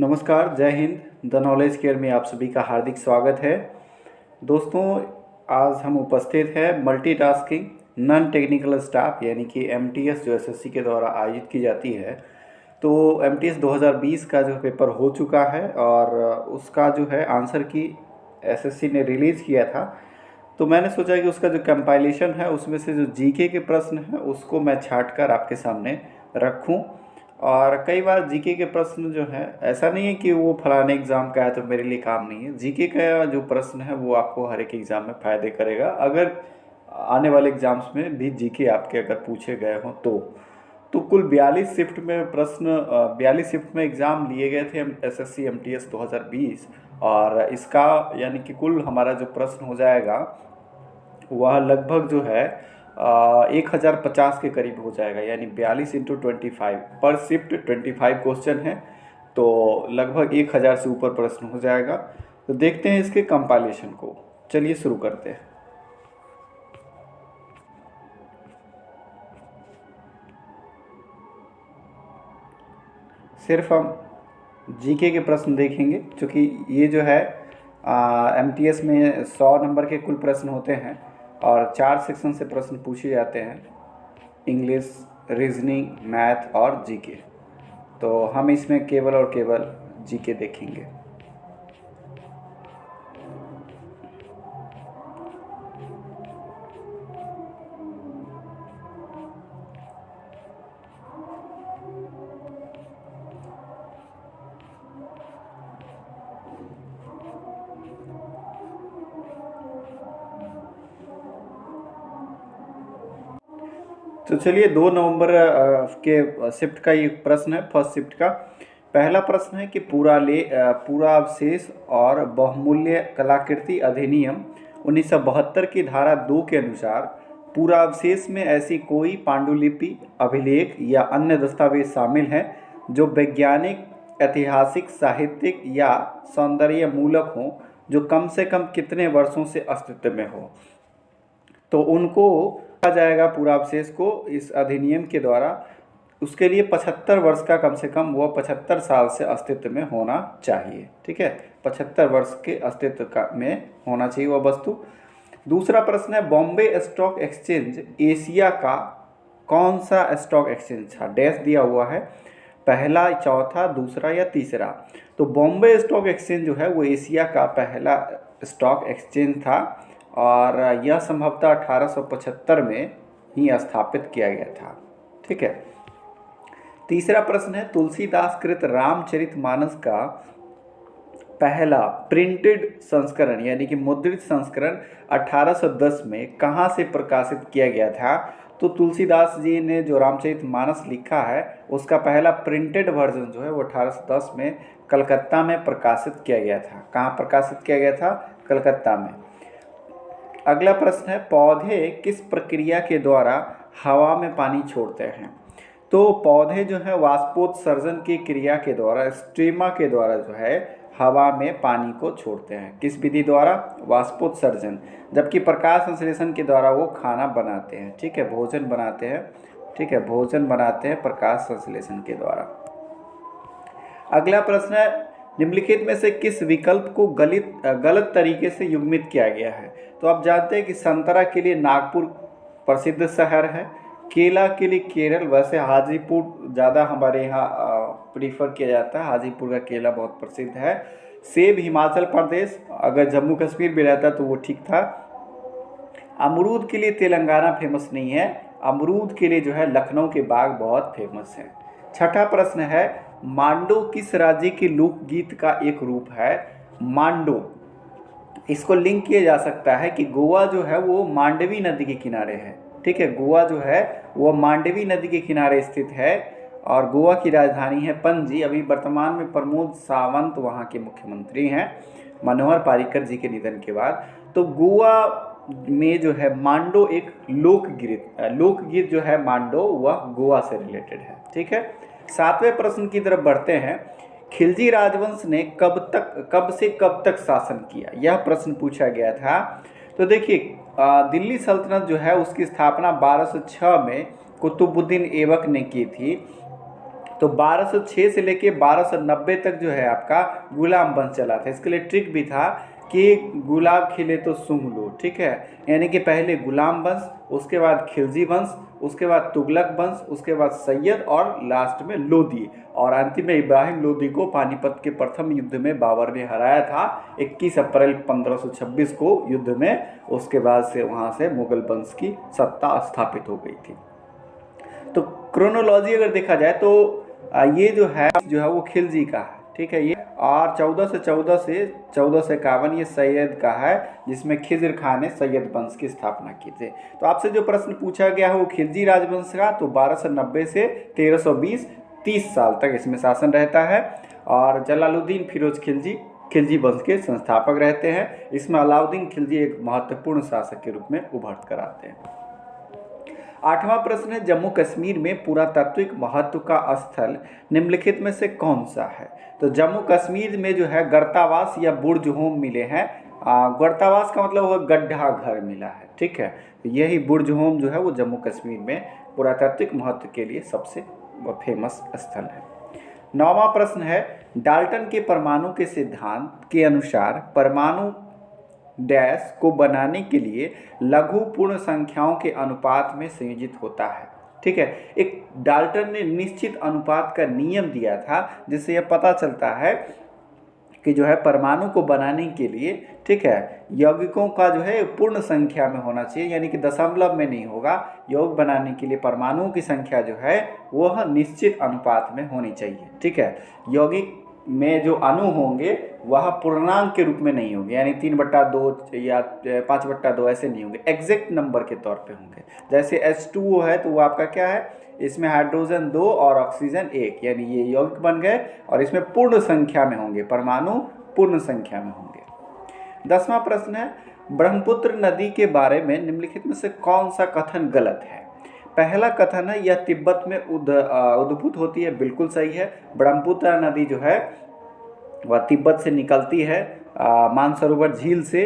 नमस्कार, जय Hind. The knowledge care में आप सभी का हार्दिक स्वागत है। दोस्तों, आज हम उपस्थित हैं मल्टीटास्किंग नॉन टेक्निकल स्टाफ यानी कि एमटीएस जो एसएससी के द्वारा आयोजित की जाती है। तो एमटीएस 2020 का जो पेपर हो चुका है और उसका जो है आंसर की एसएससी ने रिलीज़ किया था। तो मैंने सोचा कि उसका जो कंपाइलेशन है उसमें से जो जीके के प्रश्न हैं उसको मैं छाँट कर आपके सामने रखूं। और कई बार जीके के प्रश्न जो है, ऐसा नहीं है कि वो फलाने एग्ज़ाम का है तो मेरे लिए काम नहीं है। जीके का जो प्रश्न है वो आपको हर एक एग्ज़ाम में फ़ायदे करेगा, अगर आने वाले एग्ज़ाम्स में भी जीके आपके अगर पूछे गए हों तो कुल 42 शिफ्ट में प्रश्न 42 शिफ्ट में एग्ज़ाम लिए गए थे एसएससी एमटीएस 2020। और इसका यानी कि कुल हमारा जो प्रश्न हो जाएगा वह लगभग जो है 1050 के करीब हो जाएगा, यानी 42 इंटू 25 पर शिफ्ट 25 क्वेश्चन है, तो लगभग 1000 से ऊपर प्रश्न हो जाएगा। तो देखते हैं इसके कंपाइलेशन को। चलिए शुरू करते हैं। सिर्फ हम जीके के प्रश्न देखेंगे, क्योंकि ये जो है एमटीएस में 100 नंबर के कुल प्रश्न होते हैं और 4 सेक्शन से प्रश्न पूछे जाते हैं, इंग्लिश, रीजनिंग, मैथ और जीके। तो हम इसमें केवल और केवल जीके देखेंगे। तो चलिए 2 नवंबर के शिफ्ट का ये प्रश्न है, फर्स्ट शिफ्ट का। पहला प्रश्न है कि पूरा अवशेष और बहुमूल्य कलाकृति अधिनियम 1972 की धारा 2 के अनुसार पूरा अवशेष में ऐसी कोई पांडुलिपि, अभिलेख या अन्य दस्तावेज शामिल हैं जो वैज्ञानिक, ऐतिहासिक, साहित्यिक या सौंदर्य मूलक हों, जो कम से कम कितने वर्षों से अस्तित्व में हो। तो उनको कहा जाएगा पूरा अवशेष को इस अधिनियम के द्वारा। उसके लिए 75 वर्ष का कम से कम वह 75 साल से अस्तित्व में होना चाहिए। ठीक है, 75 वर्ष के अस्तित्व का में होना चाहिए वह वस्तु। दूसरा प्रश्न है, बॉम्बे स्टॉक एक्सचेंज एशिया का कौन सा स्टॉक एक्सचेंज था? डैश दिया हुआ है, पहला, चौथा, दूसरा या तीसरा। तो बॉम्बे स्टॉक एक्सचेंज जो है वो एशिया का पहला स्टॉक एक्सचेंज था और यह संभवतः 1875 में ही स्थापित किया गया था। ठीक है। तीसरा प्रश्न है, तुलसीदास कृत रामचरितमानस का पहला प्रिंटेड संस्करण यानी कि मुद्रित संस्करण 1810 में कहाँ से प्रकाशित किया गया था? तो तुलसीदास जी ने जो रामचरितमानस लिखा है उसका पहला प्रिंटेड वर्जन जो है वो 1810 में कलकत्ता में प्रकाशित किया गया था। कहाँ प्रकाशित किया गया था? कलकत्ता में। अगला प्रश्न है, पौधे किस प्रक्रिया के द्वारा हवा में पानी छोड़ते हैं? तो पौधे जो है वाष्पोत्सर्जन की क्रिया के द्वारा, स्ट्रीमा के द्वारा जो है हवा में पानी को छोड़ते हैं। किस विधि द्वारा? वाष्पोत्सर्जन। जबकि प्रकाश संश्लेषण के द्वारा वो खाना बनाते हैं। ठीक है, भोजन बनाते हैं। ठीक है, भोजन बनाते हैं प्रकाश संश्लेषण के द्वारा। अगला प्रश्न है, निम्नलिखित में से किस विकल्प को गलत तरीके से युग्मित किया गया है? तो आप जानते हैं कि संतरा के लिए नागपुर प्रसिद्ध शहर है, केला के लिए केरल, वैसे हाजीपुर ज़्यादा हमारे यहाँ प्रीफर किया जाता है, हाजीपुर का केला बहुत प्रसिद्ध है। सेब हिमाचल प्रदेश, अगर जम्मू कश्मीर भी रहता तो वो ठीक था। अमरूद के लिए तेलंगाना फेमस नहीं है, अमरूद के लिए जो है लखनऊ के बाग बहुत फेमस हैं। छठा प्रश्न है, मांडो किस राज्य के लोकगीत का एक रूप है? मांडो, इसको लिंक किया जा सकता है कि गोवा जो है वो मांडवी नदी के किनारे है। ठीक है, गोवा जो है वो मांडवी नदी के किनारे स्थित है और गोवा की राजधानी है पणजी। अभी वर्तमान में प्रमोद सावंत वहाँ के मुख्यमंत्री हैं, मनोहर पारिकर जी के निधन के बाद। तो गोवा में जो है मांडो एक लोकगीत जो है मांडो वह गोवा से रिलेटेड है। ठीक है। 7वें प्रश्न की तरफ बढ़ते हैं, खिलजी राजवंश ने कब से कब तक शासन किया? यह प्रश्न पूछा गया था। तो देखिए, दिल्ली सल्तनत जो है उसकी स्थापना 1206 में कुतुबुद्दीन ऐबक ने की थी। तो 1206 से लेके 1290 तक जो है आपका गुलाम वंश चला था। इसके लिए ट्रिक भी था कि गुलाब खिले तो सूंघ लो, ठीक है, यानी कि पहले गुलाम वंश, उसके बाद खिलजी वंश, उसके बाद तुगलक वंश, उसके बाद सैयद और लास्ट में लोदी, और अंतिम में इब्राहिम लोदी को पानीपत के प्रथम युद्ध में बाबर ने हराया था 21 अप्रैल 1526 को युद्ध में। उसके बाद से वहाँ से मुगल वंश की सत्ता स्थापित हो गई थी। तो क्रोनोलॉजी अगर देखा जाए तो ये जो है वो खिलजी का है, ठीक है ये, और 1414 से 1451 ये सैयद का है, जिसमें खिज़र खान ने सैयद वंश की स्थापना की थी। तो आपसे जो प्रश्न पूछा गया है वो खिलजी राजवंश का, तो 1290 से 1320 30 साल तक इसमें शासन रहता है, और जलालुद्दीन फिरोज खिलजी वंश के संस्थापक रहते हैं। इसमें अलाउद्दीन खिलजी एक महत्वपूर्ण शासक के रूप में उभर कर आते हैं। 8वां प्रश्न है, जम्मू कश्मीर में पुरातात्विक महत्व का स्थल निम्नलिखित में से कौन सा है? तो जम्मू कश्मीर में जो है गर्तावास या बुर्ज होम मिले हैं। गर्तावास का मतलब वो गड्ढा घर मिला है, ठीक है, तो यही बुर्ज होम जो है वो जम्मू कश्मीर में पुरातात्विक महत्व के लिए सबसे फेमस स्थल है। 9वां प्रश्न है, डाल्टन के परमाणु के सिद्धांत के अनुसार परमाणु डैश को बनाने के लिए लघु पूर्ण संख्याओं के अनुपात में संयोजित होता है, ठीक है। एक डाल्टन ने निश्चित अनुपात का नियम दिया था, जिससे यह पता चलता है कि जो है परमाणु को बनाने के लिए, ठीक है, यौगिकों का जो है पूर्ण संख्या में होना चाहिए, यानी कि दशमलव में नहीं होगा। यौगिक बनाने के लिए परमाणुओं की संख्या जो है वह निश्चित अनुपात में होनी चाहिए, ठीक है। यौगिक में जो अणु होंगे वह पूर्णांक के रूप में नहीं होंगे, यानी 3/2 या 5/2 ऐसे नहीं होंगे, एग्जैक्ट नंबर के तौर पे होंगे। जैसे H2O है तो वो आपका क्या है, इसमें हाइड्रोजन 2 और ऑक्सीजन 1, यानी ये यौगिक बन गए, और इसमें पूर्ण संख्या में होंगे, परमाणु पूर्ण संख्या में होंगे। 10वां प्रश्न है, ब्रह्मपुत्र नदी के बारे में निम्नलिखित में से कौन सा कथन गलत है? पहला कथन है, यह तिब्बत में उद्भूत होती है, बिल्कुल सही है। ब्रह्मपुत्र नदी जो है वह तिब्बत से निकलती है, मानसरोवर झील से,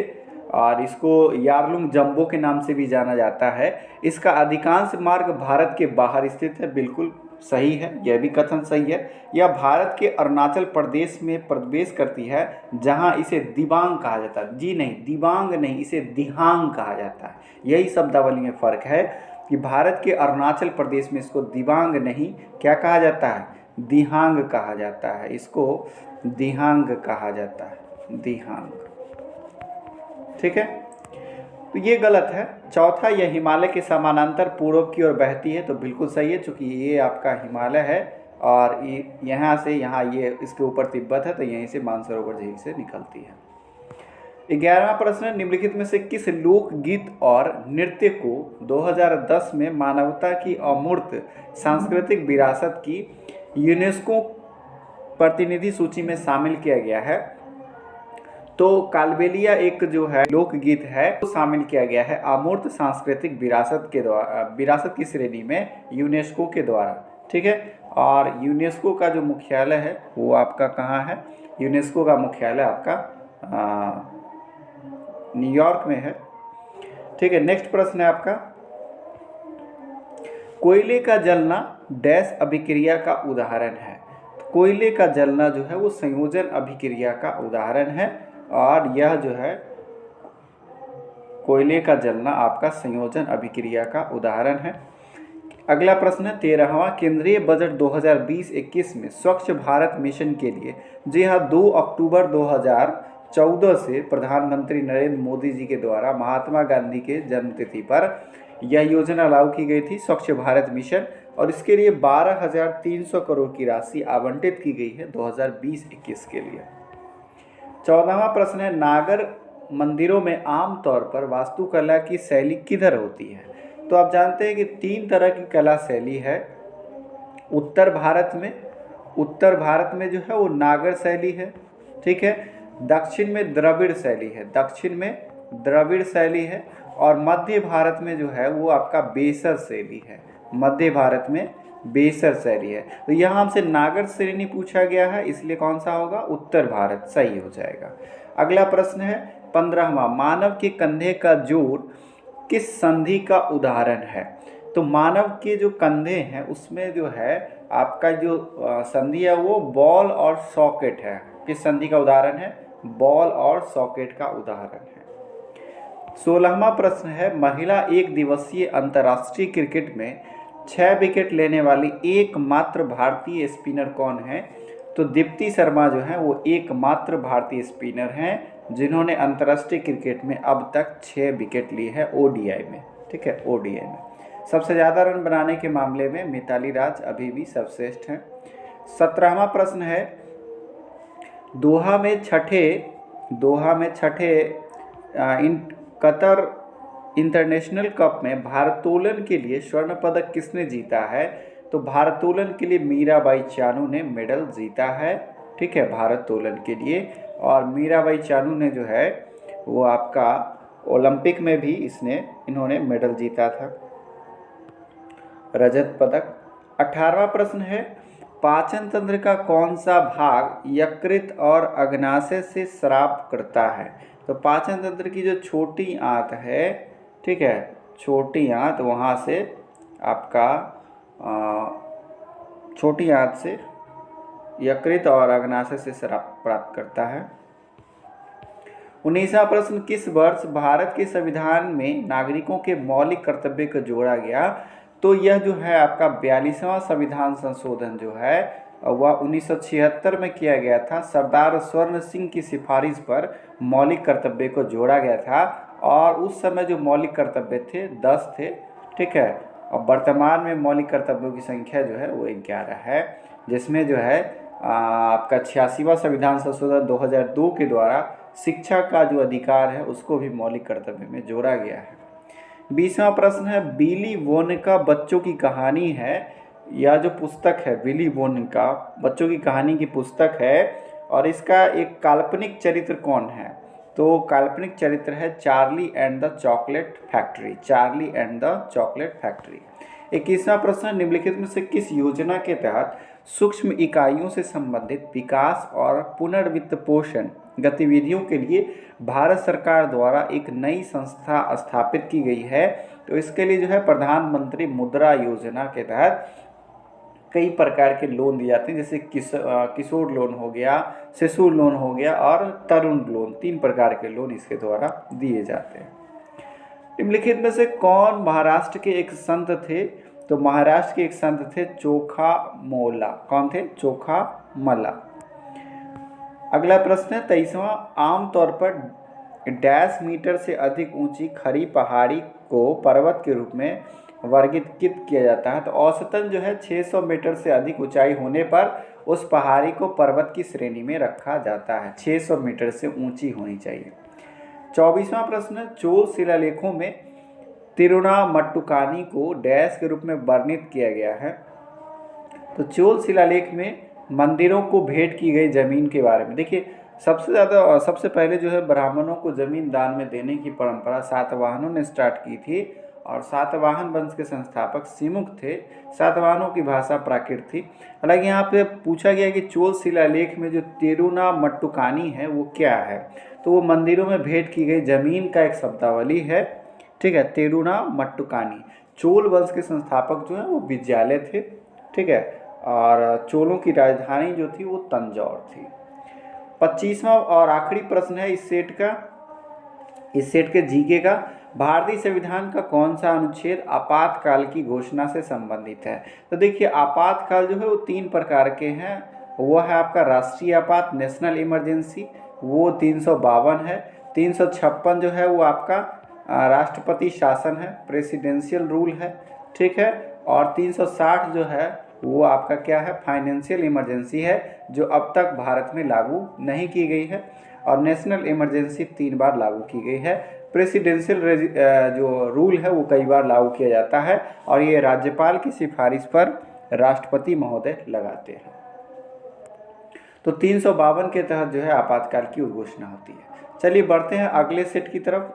और इसको यारलुंग जंबो के नाम से भी जाना जाता है। इसका अधिकांश मार्ग भारत के बाहर स्थित है, बिल्कुल सही है, यह भी कथन सही है। यह भारत के अरुणाचल प्रदेश में प्रवेश करती है, जहां इसे दिबांग कहा जाता है। जी नहीं, दिबांग नहीं, इसे दिहांग कहा जाता है। यही शब्दावली में फ़र्क है कि भारत के अरुणाचल प्रदेश में इसको दिबांग नहीं क्या कहा जाता है, दिहांग कहा जाता है, इसको दिहांग कहा जाता है, दिहांग, ठीक है। तो ये गलत है। चौथा, यह हिमालय के समानांतर पूर्व की ओर बहती है, तो बिल्कुल सही है, चूँकि ये आपका हिमालय है और यहाँ से यहाँ ये इसके ऊपर तिब्बत है, तो यहीं से मानसरोवर झील से निकलती है। 11वां प्रश्न, निम्नलिखित में से किस लोकगीत और नृत्य को 2010 में मानवता की अमूर्त सांस्कृतिक विरासत की यूनेस्को प्रतिनिधि सूची में शामिल किया गया है? तो कालबेलिया एक जो है लोकगीत है वो शामिल किया गया है अमूर्त सांस्कृतिक विरासत के द्वारा, विरासत की श्रेणी में यूनेस्को के द्वारा, ठीक है। और यूनेस्को का जो मुख्यालय है वो आपका कहाँ है? यूनेस्को का मुख्यालय आपका न्यूयॉर्क में है, ठीक है। नेक्स्ट प्रश्न है आपका, कोयले का जलना डैश अभिक्रिया का उदाहरण है? कोयले का जलना जो है वो संयोजन अभिक्रिया का उदाहरण है, और यह जो है कोयले का जलना आपका संयोजन अभिक्रिया का उदाहरण है। अगला प्रश्न है 13वां, केंद्रीय बजट 2020-21 में स्वच्छ भारत मिशन के लिए, जी हाँ, 2 अक्टूबर 2014 से प्रधानमंत्री नरेंद्र मोदी जी के द्वारा महात्मा गांधी के जन्मतिथि पर यह योजना लागू की गई थी, स्वच्छ भारत मिशन, और इसके लिए 12,300 करोड़ की राशि आवंटित की गई है 2020-21 के लिए। 14वां प्रश्न है, नागर मंदिरों में आमतौर पर वास्तुकला की शैली किधर होती है? तो आप जानते हैं कि 3 तरह की कला शैली है। उत्तर भारत में जो है वो नागर शैली है, ठीक है। दक्षिण में द्रविड़ शैली है, और मध्य भारत में जो है वो आपका बेसर शैली है, मध्य भारत में बेसर शैली है। तो यहाँ हमसे नागर श्रेणी पूछा गया है, इसलिए कौन सा होगा? उत्तर भारत सही हो जाएगा। अगला प्रश्न है 15वां, मानव के कंधे का जोड़ किस संधि का उदाहरण है? तो मानव के जो कंधे हैं उसमें जो है आपका जो संधि है वो बॉल और सॉकेट है। किस संधि का उदाहरण है? बॉल और सॉकेट का उदाहरण है। 16वां प्रश्न है, महिला एक दिवसीय अंतर्राष्ट्रीय क्रिकेट में 6 विकेट लेने वाली एकमात्र भारतीय स्पिनर कौन है? तो दीप्ति शर्मा जो है वो एकमात्र भारतीय स्पिनर हैं जिन्होंने अंतर्राष्ट्रीय क्रिकेट में अब तक 6 विकेट लिए हैं ओडीआई में। ठीक है, ओडीआई में सबसे ज़्यादा रन बनाने के मामले में मिताली राज अभी भी सर्वश्रेष्ठ हैं। 17वां प्रश्न है, दोहा में छठे कतर इंटरनेशनल कप में भारोत्तोलन के लिए स्वर्ण पदक किसने जीता है? तो भारोत्तोलन के लिए मीराबाई चानू ने मेडल जीता है। ठीक है, भारोत्तोलन के लिए। और मीराबाई चानू ने जो है वो आपका ओलंपिक में भी इन्होंने मेडल जीता था, रजत पदक। 18वां प्रश्न है, पाचन तंत्र का कौन सा भाग यकृत और अग्नाशय से स्राव करता है? तो पाचन तंत्र की जो छोटी आंत है, ठीक है, छोटी आंत, वहाँ से आपका छोटी आंत से यकृत और अग्नाशय से स्राव प्राप्त करता है। 19वां प्रश्न, किस वर्ष भारत के संविधान में नागरिकों के मौलिक कर्तव्य को जोड़ा गया? तो यह जो है आपका 42वां संविधान संशोधन जो है वह 1976 में किया गया था। सरदार स्वर्ण सिंह की सिफारिश पर मौलिक कर्तव्य को जोड़ा गया था और उस समय जो मौलिक कर्तव्य थे 10 थे। ठीक है, और वर्तमान में मौलिक कर्तव्यों की संख्या जो है वो 11 है, जिसमें जो है आपका 86वां संविधान संशोधन 2002 के द्वारा शिक्षा का जो अधिकार है उसको भी मौलिक कर्तव्य में जोड़ा गया है। 20वां प्रश्न है, विली वोनिका बच्चों की कहानी है, यह जो पुस्तक है विली वोनिका बच्चों की कहानी की पुस्तक है और इसका एक काल्पनिक चरित्र कौन है? तो काल्पनिक चरित्र है Charlie and the Chocolate Factory, Charlie and the Chocolate Factory. 21वां प्रश्न, निम्नलिखित में से किस योजना के तहत सूक्ष्म इकाइयों से संबंधित विकास और पुनर्वित्त पोषण गतिविधियों के लिए भारत सरकार द्वारा एक नई संस्था स्थापित की गई है? तो इसके लिए जो है प्रधानमंत्री मुद्रा योजना के तहत कई प्रकार के लोन दिए जाते हैं, जैसे किशोर लोन हो गया, शिशु लोन हो गया और तरुण लोन, 3 प्रकार के लोन इसके द्वारा दिए जाते हैं। निम्नलिखित में से कौन महाराष्ट्र के एक संत थे? तो महाराष्ट्र के एक संत थे चोखामोला। कौन थे? चोखामला। अगला प्रश्न है 23वां, आमतौर पर डैश मीटर से अधिक ऊंची खड़ी पहाड़ी को पर्वत के रूप में वर्गीकृत किया जाता है। तो औसतन जो है 600 मीटर से अधिक ऊंचाई होने पर उस पहाड़ी को पर्वत की श्रेणी में रखा जाता है, 600 मीटर से ऊंची होनी चाहिए। 24वां प्रश्न, चोल शिलालेखों में तिरुनामट्टुकानी को डैश के रूप में वर्णित किया गया है? तो चोल शिलालेख में मंदिरों को भेंट की गई जमीन के बारे में। देखिए सबसे पहले जो है ब्राह्मणों को जमीन दान में देने की परंपरा सातवाहनों ने स्टार्ट की थी और सातवाहन वंश के संस्थापक सिमुक थे। सातवाहनों की भाषा प्राकृत थी। हालांकि यहाँ पे पूछा गया कि चोल शिलालेख में जो तिरुनामट्टुकानी है वो क्या है? तो वो मंदिरों में भेंट की गई जमीन का एक शब्दावली है। ठीक है, तिरुनामट्टुकानी। चोल वंश के संस्थापक जो है वो विद्यालय थे। ठीक है, और चोलों की राजधानी जो थी वो तंजौर थी। 25वां और आखिरी प्रश्न है इस सेट के जीके का, भारतीय संविधान का कौन सा अनुच्छेद आपातकाल की घोषणा से संबंधित है? तो देखिए आपातकाल जो है वो 3 प्रकार के हैं। वो है आपका राष्ट्रीय आपात, नेशनल इमरजेंसी, वो 352 है। 356 जो है वो आपका राष्ट्रपति शासन है, प्रेसिडेंशियल रूल है। ठीक है, और 360 जो है वो आपका क्या है? फाइनेंशियल इमरजेंसी है, जो अब तक भारत में लागू नहीं की गई है। और नेशनल इमरजेंसी 3 बार लागू की गई है। प्रेसिडेंशियल जो रूल है वो कई बार लागू किया जाता है और ये राज्यपाल की सिफारिश पर राष्ट्रपति महोदय लगाते हैं। तो 352 के तहत जो है आपातकाल की घोषणा होती है। चलिए बढ़ते हैं अगले सेट की तरफ।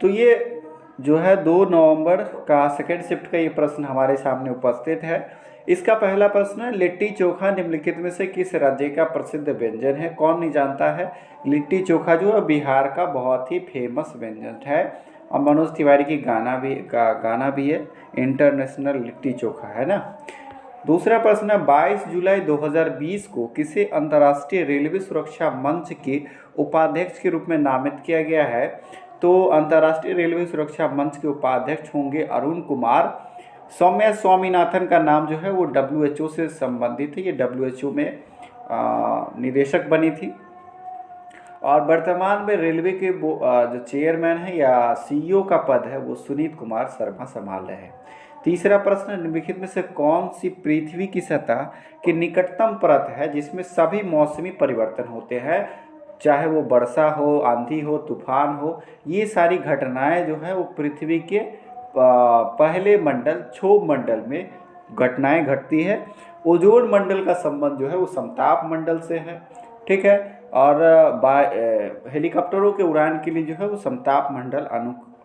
तो ये जो है 2 नवंबर का सेकेंड शिफ्ट का ये प्रश्न हमारे सामने उपस्थित है। इसका पहला प्रश्न है, लिट्टी चोखा निम्नलिखित में से किस राज्य का प्रसिद्ध व्यंजन है? कौन नहीं जानता है? लिट्टी चोखा जो है बिहार का बहुत ही फेमस व्यंजन है और मनोज तिवारी की गाना भी है इंटरनेशनल लिट्टी चोखा, है ना। दूसरा प्रश्न है 22 जुलाई 2020 को किसे अंतर्राष्ट्रीय रेलवे सुरक्षा मंच के उपाध्यक्ष के रूप में नामित किया गया है? तो अंतर्राष्ट्रीय रेलवे सुरक्षा मंच के उपाध्यक्ष होंगे अरुण कुमार। सौम्या स्वामीनाथन का नाम जो है वो WHO से संबंधित है, ये WHO में निदेशक बनी थी। और वर्तमान में रेलवे के जो चेयरमैन है या CEO का पद है वो सुनीत कुमार शर्मा संभाल रहे हैं। तीसरा प्रश्न, निम्नलिखित में से कौन सी पृथ्वी की सतह की निकटतम परत है जिसमें सभी मौसमी परिवर्तन होते हैं, चाहे वो वर्षा हो, आंधी हो, तूफान हो, ये सारी घटनाएं जो है वो पृथ्वी के पहले मंडल क्षोभ मंडल में घटनाएं घटती है। ओजोन मंडल का संबंध जो है वो समताप मंडल से है, ठीक है। और हेलीकॉप्टरों के उड़ान के लिए जो है वो समताप मंडल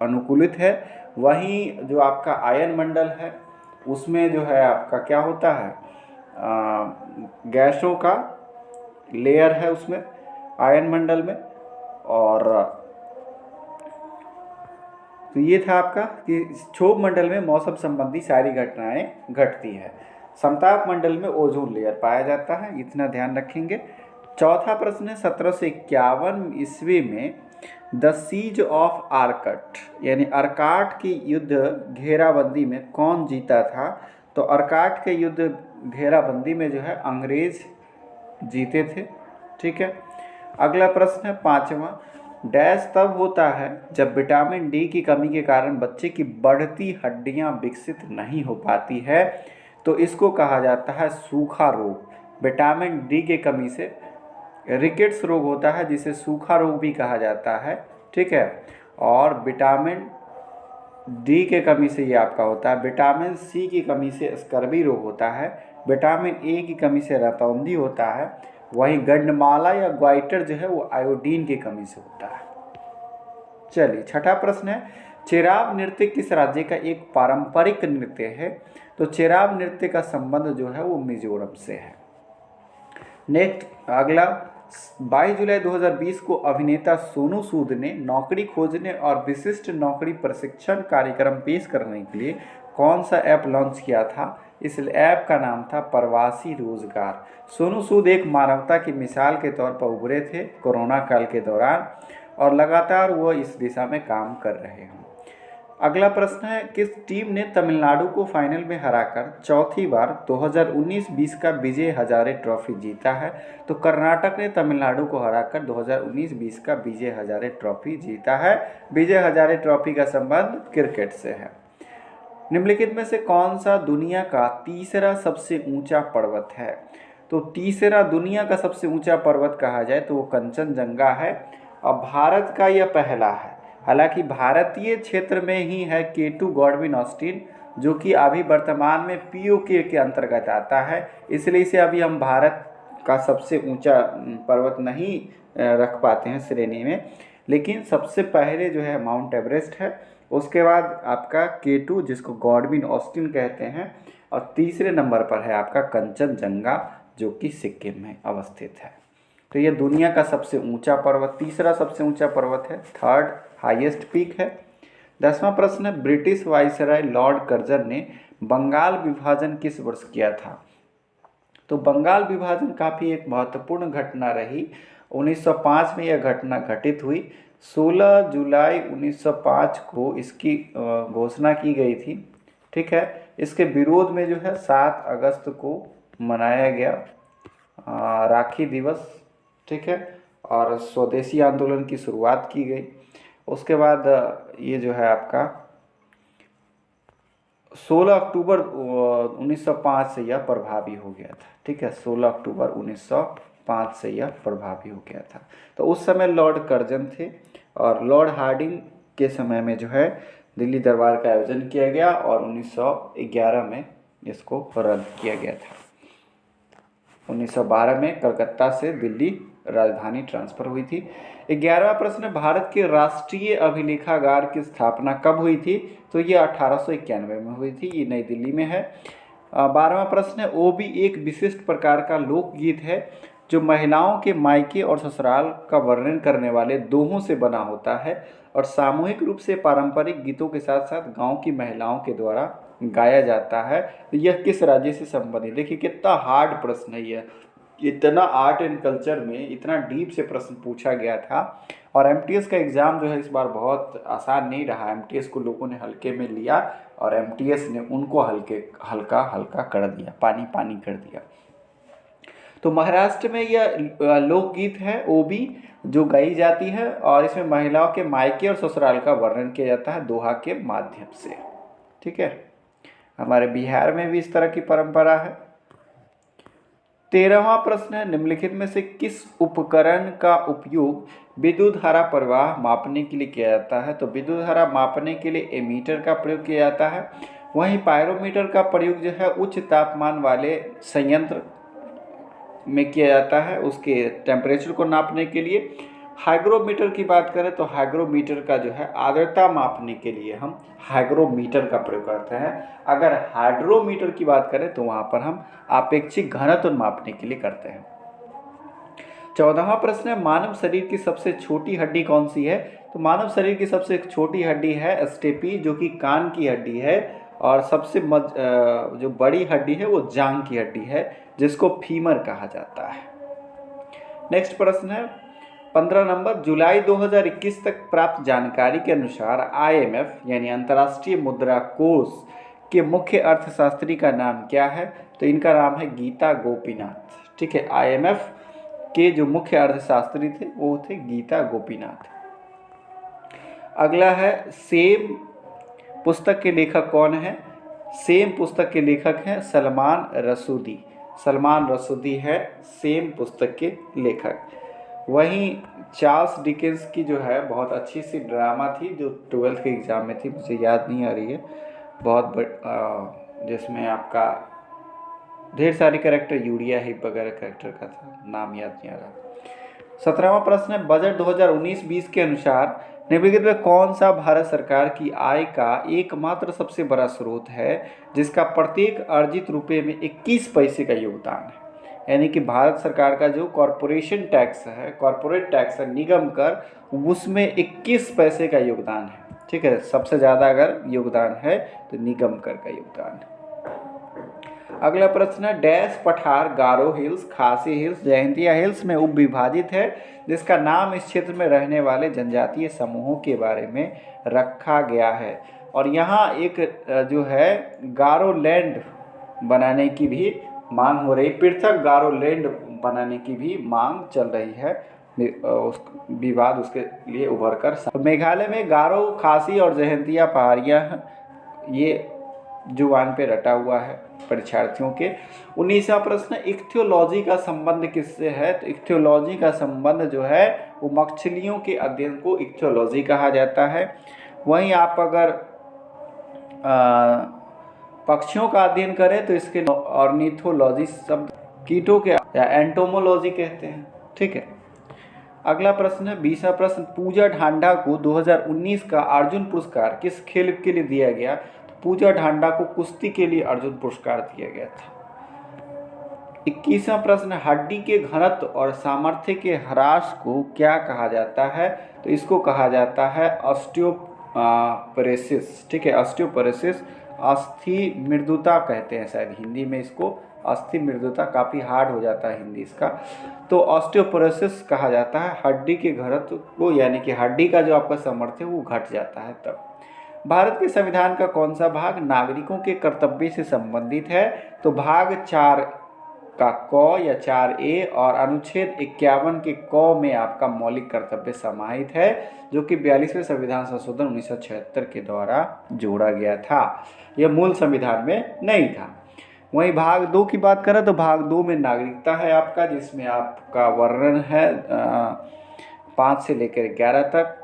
अनुकूलित है। वहीं जो आपका आयन मंडल है उसमें जो है आपका क्या होता है, गैसों का लेयर है उसमें आयन मंडल में। और तो ये था आपका कि क्षोभ मंडल में मौसम संबंधी सारी घटनाएं घटती है, समताप मंडल में ओजोन लेयर पाया जाता है, इतना ध्यान रखेंगे। चौथा प्रश्न है 1751 ईस्वी में द सीज ऑफ आर्कट यानी अर्काट की युद्ध घेराबंदी में कौन जीता था? तो अर्काट के युद्ध घेराबंदी में जो है अंग्रेज जीते थे, ठीक है। अगला प्रश्न है पांचवा, डैश तब होता है जब विटामिन डी की कमी के कारण बच्चे की बढ़ती हड्डियां विकसित नहीं हो पाती है, तो इसको कहा जाता है सूखा रोग। विटामिन डी के कमी से रिकेट्स रोग होता है जिसे सूखा रोग भी कहा जाता है, ठीक है। और विटामिन डी के कमी से ये आपका होता है। विटामिन सी की कमी से स्कर्वी रोग होता है। विटामिन ए की कमी से रतौंधी होता है। वहीं गंडमाला या ग्वाइटर जो है वो आयोडीन की कमी से होता है। चलिए छठा प्रश्न है, चेराव नृत्य किस राज्य का एक पारंपरिक नृत्य है? तो चेराव नृत्य का संबंध जो है वो मिजोरम से है। नेक्स्ट अगला, 22 जुलाई 2020 को अभिनेता सोनू सूद ने नौकरी खोजने और विशिष्ट नौकरी प्रशिक्षण कार्यक्रम पेश करने के लिए कौन सा ऐप लॉन्च किया था? इस ऐप का नाम था प्रवासी रोजगार। सोनू सूद एक मानवता की मिसाल के तौर पर उभरे थे कोरोना काल के दौरान और लगातार वह इस दिशा में काम कर रहे हैं। अगला प्रश्न है, किस टीम ने तमिलनाडु को फाइनल में हराकर चौथी बार 2019-20 का विजय हजारे ट्रॉफी जीता है? तो कर्नाटक ने तमिलनाडु को हराकर 2019-20 का विजय हजारे ट्रॉफी जीता है। विजय हजारे ट्रॉफी का संबंध क्रिकेट से है। निम्नलिखित में से कौन सा दुनिया का तीसरा सबसे ऊंचा पर्वत है? तो तीसरा दुनिया का सबसे ऊंचा पर्वत कहा जाए तो वो कंचनजंगा है और भारत का यह पहला है। हालांकि भारतीय क्षेत्र में ही है K2 गॉडविन ऑस्टिन, जो कि अभी वर्तमान में POK के अंतर्गत आता है, इसलिए इसे अभी हम भारत का सबसे ऊंचा पर्वत नहीं रख पाते हैं श्रेणी में। लेकिन सबसे पहले जो है माउंट एवरेस्ट है, उसके बाद आपका K2 जिसको गॉडविन ऑस्टिन कहते हैं, और तीसरे नंबर पर है आपका कंचनजंगा जो कि सिक्किम में अवस्थित है। तो ये दुनिया का सबसे ऊंचा पर्वत, तीसरा सबसे ऊंचा पर्वत है, थर्ड हाईएस्ट पीक है। 10वां प्रश्न है, ब्रिटिश वाइसराय लॉर्ड कर्जन ने बंगाल विभाजन किस वर्ष किया था? तो बंगाल विभाजन काफ़ी एक महत्वपूर्ण घटना रही। 1905 में यह घटना घटित हुई। 16 जुलाई 1905 को इसकी घोषणा की गई थी, ठीक है। इसके विरोध में जो है 7 अगस्त को मनाया गया राखी दिवस, ठीक है, और स्वदेशी आंदोलन की शुरुआत की गई। उसके बाद ये जो है आपका 16 अक्टूबर 1905 से यह प्रभावी हो गया था, ठीक है। 16 अक्टूबर 1905 से यह प्रभावी हो गया था। तो उस समय लॉर्ड कर्जन थे और लॉर्ड हार्डिंग के समय में जो है दिल्ली दरबार का आयोजन किया गया और 1911 में इसको रद्द किया गया था। 1912 में कलकत्ता से दिल्ली राजधानी ट्रांसफर हुई थी। 11वां प्रश्न, भारत के राष्ट्रीय अभिलेखागार की स्थापना कब हुई थी? तो ये 1891 में हुई थी, ये नई दिल्ली में है। 12वां प्रश्न है, ओबी एक विशिष्ट प्रकार का लोकगीत है जो महिलाओं के मायके और ससुराल का वर्णन करने वाले दोहों से बना होता है और सामूहिक रूप से पारंपरिक गीतों के साथ साथ गांव की महिलाओं के द्वारा गाया जाता है। तो यह किस राज्य से संबंधित? देखिए कितना हार्ड प्रश्न है यह, इतना आर्ट एंड कल्चर में इतना डीप से प्रश्न पूछा गया था। और एमटीएस का एग्ज़ाम जो है इस बार बहुत आसान नहीं रहा। एमटीएस को लोगों ने हल्के में लिया और एमटीएस ने उनको हल्का हल्का कर दिया, पानी पानी कर दिया। तो महाराष्ट्र में यह लोकगीत है ओबी, जो गाई जाती है और इसमें महिलाओं के मायके और ससुराल का वर्णन किया जाता है दोहा के माध्यम से। ठीक है, हमारे बिहार में भी इस तरह की परंपरा है। 13वां प्रश्न है, निम्नलिखित में से किस उपकरण का उपयोग विद्युत धारा प्रवाह मापने के लिए किया जाता है? तो विद्युत धारा मापने के लिए एमीटर का प्रयोग किया जाता है। वहीं पायरोमीटर का प्रयोग जो है उच्च तापमान वाले संयंत्र में किया जाता है उसके टेम्परेचर को नापने के लिए। हाइग्रोमीटर की बात करें तो हाइग्रोमीटर का जो है आर्द्रता मापने के लिए हम हाइग्रोमीटर का प्रयोग करते हैं। अगर हाइड्रोमीटर की बात करें तो वहाँ पर हम आपेक्षिक घनत्व मापने के लिए करते हैं। 14वां प्रश्न है, मानव शरीर की सबसे छोटी हड्डी कौन सी है? तो मानव शरीर की सबसे छोटी हड्डी है स्टेपी, जो कि कान की हड्डी है। और सबसे जो बड़ी हड्डी है वो जांघ की हड्डी है, जिसको फीमर कहा जाता है। नेक्स्ट प्रश्न है 15 नंबर, जुलाई 2021 तक प्राप्त जानकारी के अनुसार आईएमएफ यानी अंतर्राष्ट्रीय मुद्रा कोष के मुख्य अर्थशास्त्री का नाम क्या है? तो इनका नाम है गीता गोपीनाथ। ठीक है, आईएमएफ के जो मुख्य अर्थशास्त्री थे वो थे गीता गोपीनाथ। अगला है, सेम पुस्तक के लेखक कौन है? सेम पुस्तक के लेखक हैं सलमान रसूदी। सलमान रसूदी है सेम पुस्तक के लेखक। वहीं चार्ल्स डिकेंस की जो है बहुत अच्छी सी ड्रामा थी जो 12th के एग्ज़ाम में थी, मुझे याद नहीं आ रही है, जिसमें आपका ढेर सारी कैरेक्टर, यूरिया हिप वगैरह कैरेक्टर का था, नाम याद नहीं आ रहा। 17वां प्रश्न है, बजट 2019-20 के अनुसार निम्नलिखित में कौन सा भारत सरकार की आय का एकमात्र सबसे बड़ा स्रोत है जिसका प्रत्येक अर्जित रुपये में 21 पैसे का योगदान है? यानी कि भारत सरकार का जो कॉरपोरेशन टैक्स है, कॉरपोरेट टैक्स है, निगम कर, उसमें 21 पैसे का योगदान है। ठीक है, सबसे ज़्यादा अगर योगदान है तो निगम कर का योगदान है। अगला प्रश्न है, डैश पठार गारो हिल्स, खासी हिल्स, जयंतिया हिल्स में उप विभाजित है जिसका नाम इस क्षेत्र में रहने वाले जनजातीय समूहों के बारे में रखा गया है। और यहाँ एक जो है गारो लैंड बनाने की भी मांग हो रही, पृथक गारो लैंड बनाने की भी मांग चल रही है, उस विवाद उसके लिए उभर कर। मेघालय में गारो, खासी और जयंतिया पहाड़ियाँ ये जुबान पे रटा हुआ है परीक्षार्थियों के। 19वां प्रश्न, इक्थियोलॉजी का संबंध किससे है? तो इक्थियोलॉजी का संबंध जो है वो मछलियों के अध्ययन को इक्थियोलॉजी कहा जाता है। वहीं आप अगर पक्षियों का अध्ययन करें तो इसके ऑर्निथोलॉजी शब्द, कीटों के या एंटोमोलॉजी कहते हैं। ठीक है, अगला प्रश्न है 20वां प्रश्न, पूजा ढांडा को 2019 का अर्जुन पुरस्कार किस खेल के लिए दिया गया? पूजा ढांडा को कुश्ती के लिए अर्जुन पुरस्कार दिया गया था। 21वां प्रश्न, हड्डी के घनत्व और सामर्थ्य के ह्रास को क्या कहा जाता है? तो इसको कहा जाता है ऑस्टियोपोरोसिस। ठीक है, ऑस्टियोपोरोसिस, अस्थि मृदुता कहते हैं शायद हिंदी में इसको, अस्थि मृदुता, काफ़ी हार्ड हो जाता है हिंदी इसका, तो ऑस्टियोपोरोसिस कहा जाता है हड्डी के घनत्व को, यानी कि हड्डी का जो आपका सामर्थ्य वो घट जाता है तब। भारत के संविधान का कौन सा भाग नागरिकों के कर्तव्य से संबंधित है? तो भाग 4 का क या 4A और अनुच्छेद 51 के क में आपका मौलिक कर्तव्य समाहित है, जो कि 42वें संविधान संशोधन 1976 के द्वारा जोड़ा गया था। यह मूल संविधान में नहीं था। वहीं भाग 2 की बात करें तो भाग 2 में नागरिकता है आपका, जिसमें आपका वर्णन है 5 से लेकर 11 तक।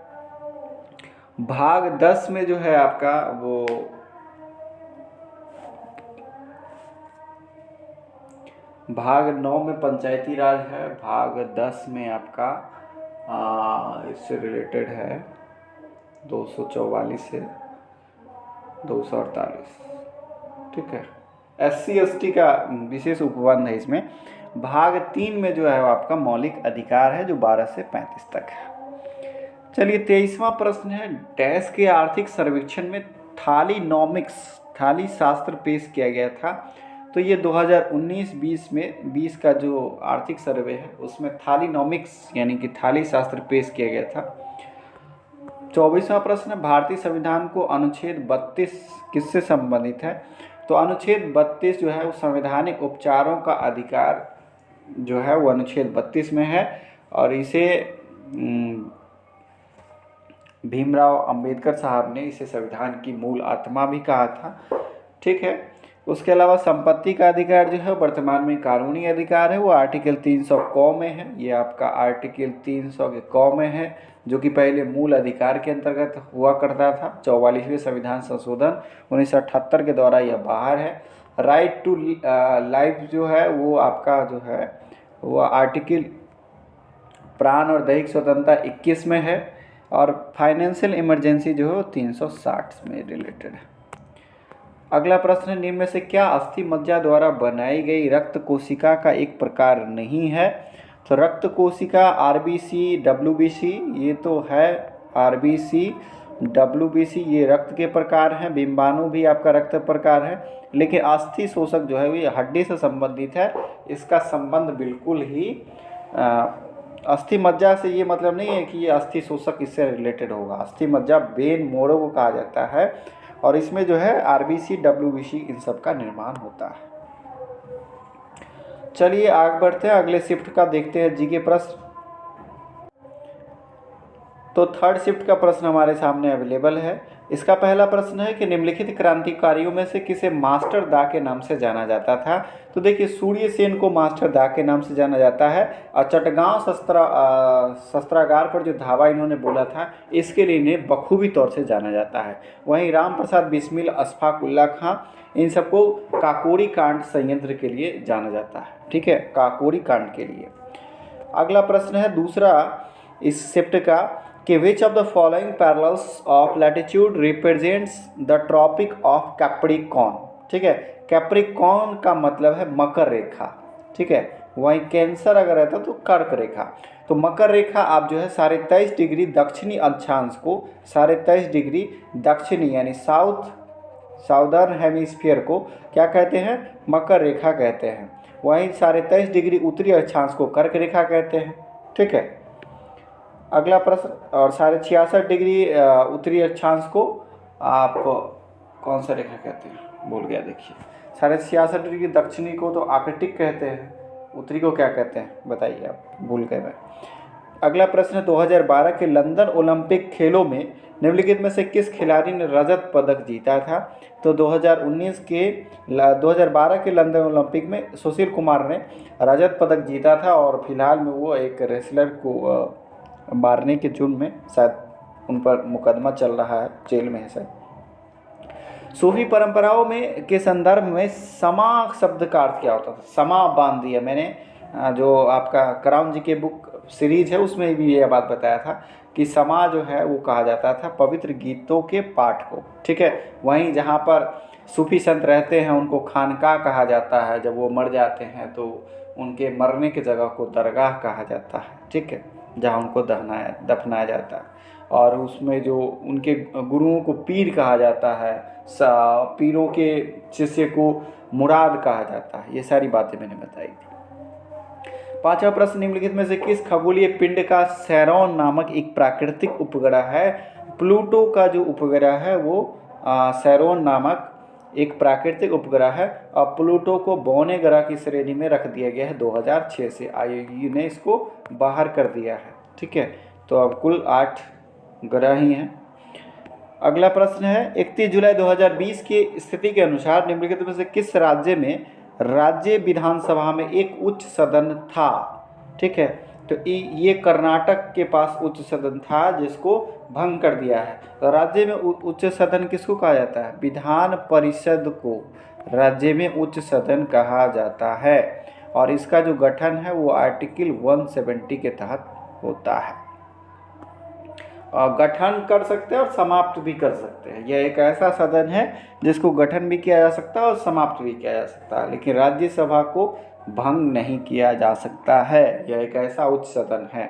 भाग 10 में जो है आपका वो भाग 9 में पंचायती राज है, भाग 10 में आपका इससे रिलेटेड है 244 से 248। ठीक है, SC/ST का विशेष उपबंध है इसमें। भाग 3 में जो है आपका मौलिक अधिकार है जो 12 से 35 तक है। चलिए 23वां प्रश्न है, डैश के आर्थिक सर्वेक्षण में थाली शास्त्र पेश किया गया था। तो ये 2019-20 में 20 का जो आर्थिक सर्वे है उसमें थालीनॉमिक्स यानी कि थाली शास्त्र पेश किया गया था। 24वां प्रश्न है, भारतीय संविधान को अनुच्छेद 32 किससे संबंधित है? तो अनुच्छेद 32 जो है वो संवैधानिक उपचारों का अधिकार जो है वो अनुच्छेद 32 में है और इसे भीमराव अंबेडकर साहब ने इसे संविधान की मूल आत्मा भी कहा था। ठीक है, उसके अलावा संपत्ति का अधिकार जो है वर्तमान में कानूनी अधिकार है, वो आर्टिकल 300 क में है। ये आपका आर्टिकल 300 के क में है, जो कि पहले मूल अधिकार के अंतर्गत हुआ करता था। 44वें संविधान संशोधन 1978 के द्वारा यह बाहर है। राइट टू लाइफ जो है वो आपका जो है वो आर्टिकल प्राण और दैहिक स्वतंत्रता 21 में है और फाइनेंशियल इमरजेंसी जो है वो 360 में रिलेटेड है। अगला प्रश्न है, निम्न में से क्या अस्थि मज्जा द्वारा बनाई गई रक्त कोशिका का एक प्रकार नहीं है? तो रक्त कोशिका आरबीसी डब्ल्यूबीसी ये तो है, आरबीसी डब्ल्यूबीसी ये रक्त के प्रकार हैं, बिंबाणु भी आपका रक्त प्रकार है, लेकिन अस्थि शोषक जो है ये हड्डी से संबंधित है। इसका संबंध बिल्कुल ही अस्थि मज्जा से ये मतलब नहीं है कि ये अस्थि शोषक इससे रिलेटेड होगा। अस्थि मज्जा वेन मोड़ों को कहा जाता है और इसमें जो है आरबीसी डब्ल्यूबीसी इन सब का निर्माण होता है। चलिए आगे बढ़ते हैं, अगले शिफ्ट का देखते हैं जी के प्रश्न। तो थर्ड शिफ्ट का प्रश्न हमारे सामने अवेलेबल है। इसका पहला प्रश्न है कि निम्नलिखित क्रांतिकारियों में से किसे मास्टर दा के नाम से जाना जाता था? तो देखिए सूर्य सेन को मास्टर दा के नाम से जाना जाता है और चटगांव शस्त्रागार पर जो धावा इन्होंने बोला था इसके लिए इन्हें बखूबी तौर से जाना जाता है। वहीं राम प्रसाद बिस्मिल, अशफाक उल्ला खां इन सबको काकोरी कांड संयंत्र के लिए जाना जाता है। ठीक है, काकोरी कांड के लिए। अगला प्रश्न है दूसरा इस शिफ्ट का कि which of the following parallels of latitude represents the tropic of Capricorn? ठीक है, कैप्रिकॉर्न का मतलब है मकर रेखा। ठीक है, वहीं कैंसर अगर रहता तो कर्क रेखा। तो मकर रेखा आप जो है 23.5 डिग्री दक्षिणी अक्षांश को 23.5 डिग्री दक्षिणी यानी साउदर्न हेमिस्फीयर को क्या कहते हैं? मकर रेखा कहते हैं। वहीं 23.5 डिग्री उत्तरी अक्षांश को कर्क रेखा कहते हैं। ठीक है, अगला प्रश्न, और 66.5 डिग्री उत्तरी अक्षांश को आप कौन सा रेखा कहते हैं? भूल गया, देखिए 66.5 डिग्री दक्षिणी को तो आर्कटिक कहते हैं, उत्तरी को क्या कहते हैं बताइए आप, भूल गए मैं। अगला प्रश्न है 2012 के लंदन ओलंपिक खेलों में निम्नलिखित में से किस खिलाड़ी ने रजत पदक जीता था? तो 2012 के लंदन ओलंपिक में सुशील कुमार ने रजत पदक जीता था और फिलहाल में वो एक रेसलर को मारने के जुर्म में शायद उन पर मुकदमा चल रहा है, जेल में है शायद। सूफी परंपराओं में के संदर्भ में समा शब्द का अर्थ क्या होता था? समा बांध दिया मैंने, जो आपका कराउन जी के बुक सीरीज है उसमें भी यह बात बताया था कि समा जो है वो कहा जाता था पवित्र गीतों के पाठ को। ठीक है, वहीं जहाँ पर सूफी संत रहते हैं उनको खानका कहा जाता है, जब वो मर जाते हैं तो उनके मरने की जगह को दरगाह कहा जाता है। ठीक है, जहाँ उनको दफनाया जाता है और उसमें जो उनके गुरुओं को पीर कहा जाता है, पीरों के शिष्य को मुराद कहा जाता है। ये सारी बातें मैंने बताई थी। पांचवा प्रश्न, निम्नलिखित में से किस खगोलीय पिंड का सैरोन नामक एक प्राकृतिक उपग्रह है? प्लूटो का जो उपग्रह है वो सैरोन नामक एक प्राकृतिक उपग्रह है और प्लूटो को बौने ग्रह की श्रेणी में रख दिया गया है 2006 से। आईओयू ने इसको बाहर कर दिया है। ठीक है, तो अब कुल 8 ग्रह ही हैं। अगला प्रश्न है 31 जुलाई 2020 की स्थिति के अनुसार निम्नलिखित में से किस राज्य में राज्य विधानसभा में एक उच्च सदन था? ठीक है, तो ये कर्नाटक के पास उच्च सदन था जिसको भंग कर दिया है। तो राज्य में उच्च सदन किसको कहा जाता है? विधान परिषद को राज्य में उच्च सदन कहा जाता है और इसका जो गठन है वो आर्टिकल 170 के तहत होता है। गठन कर सकते हैं और समाप्त भी कर सकते हैं। यह एक ऐसा सदन है जिसको गठन भी किया जा सकता है और समाप्त भी किया जा सकता है, लेकिन राज्यसभा को भंग नहीं किया जा सकता है। यह एक ऐसा उच्च सदन है।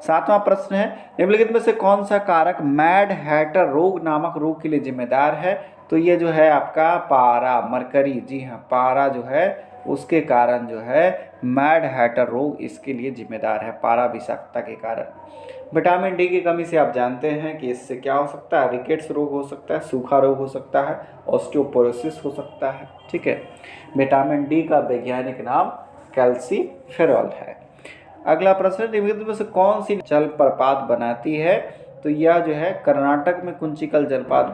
सातवां प्रश्न है, निम्नलिखित में से कौन सा कारक मैड हैटर रोग नामक रोग के लिए जिम्मेदार है? तो ये जो है आपका पारा, मरकरी, जी हाँ, पारा जो है उसके कारण जो है मैड हैटर रोग इसके लिए जिम्मेदार है, पारा विषाक्तता के कारण। विटामिन डी की कमी से आप जानते हैं कि इससे क्या हो सकता है, रिकेट्स रोग हो सकता है, सूखा रोग हो सकता है, ऑस्टियोपोरोसिस हो सकता है। ठीक है, विटामिन डी का वैज्ञानिक नाम कैल्सीफेरॉल है। अगला प्रश्न, निम्नलिखित में से कौन सी जलप्रपात बनाती है? तो यह जो है कर्नाटक में कुंचिकल जलप्रपात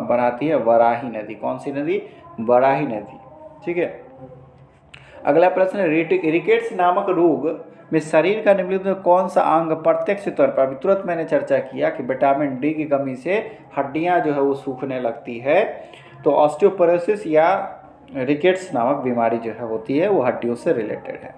बनाती है वराही नदी। कौन सी नदी? वराही नदी। ठीक है। अगला प्रश्न, रिकेट्स नामक रोग में शरीर का निम्नलिखित में कौन सा अंग प्रत्यक्ष तौर पर, अभी तुरंत मैंने चर्चा किया कि विटामिन डी की कमी से हड्डियां जो है वो सूखने लगती है, तो ऑस्टियोपोरोसिस या रिकेट्स नामक बीमारी जो है होती है वो हड्डियों से रिलेटेड है।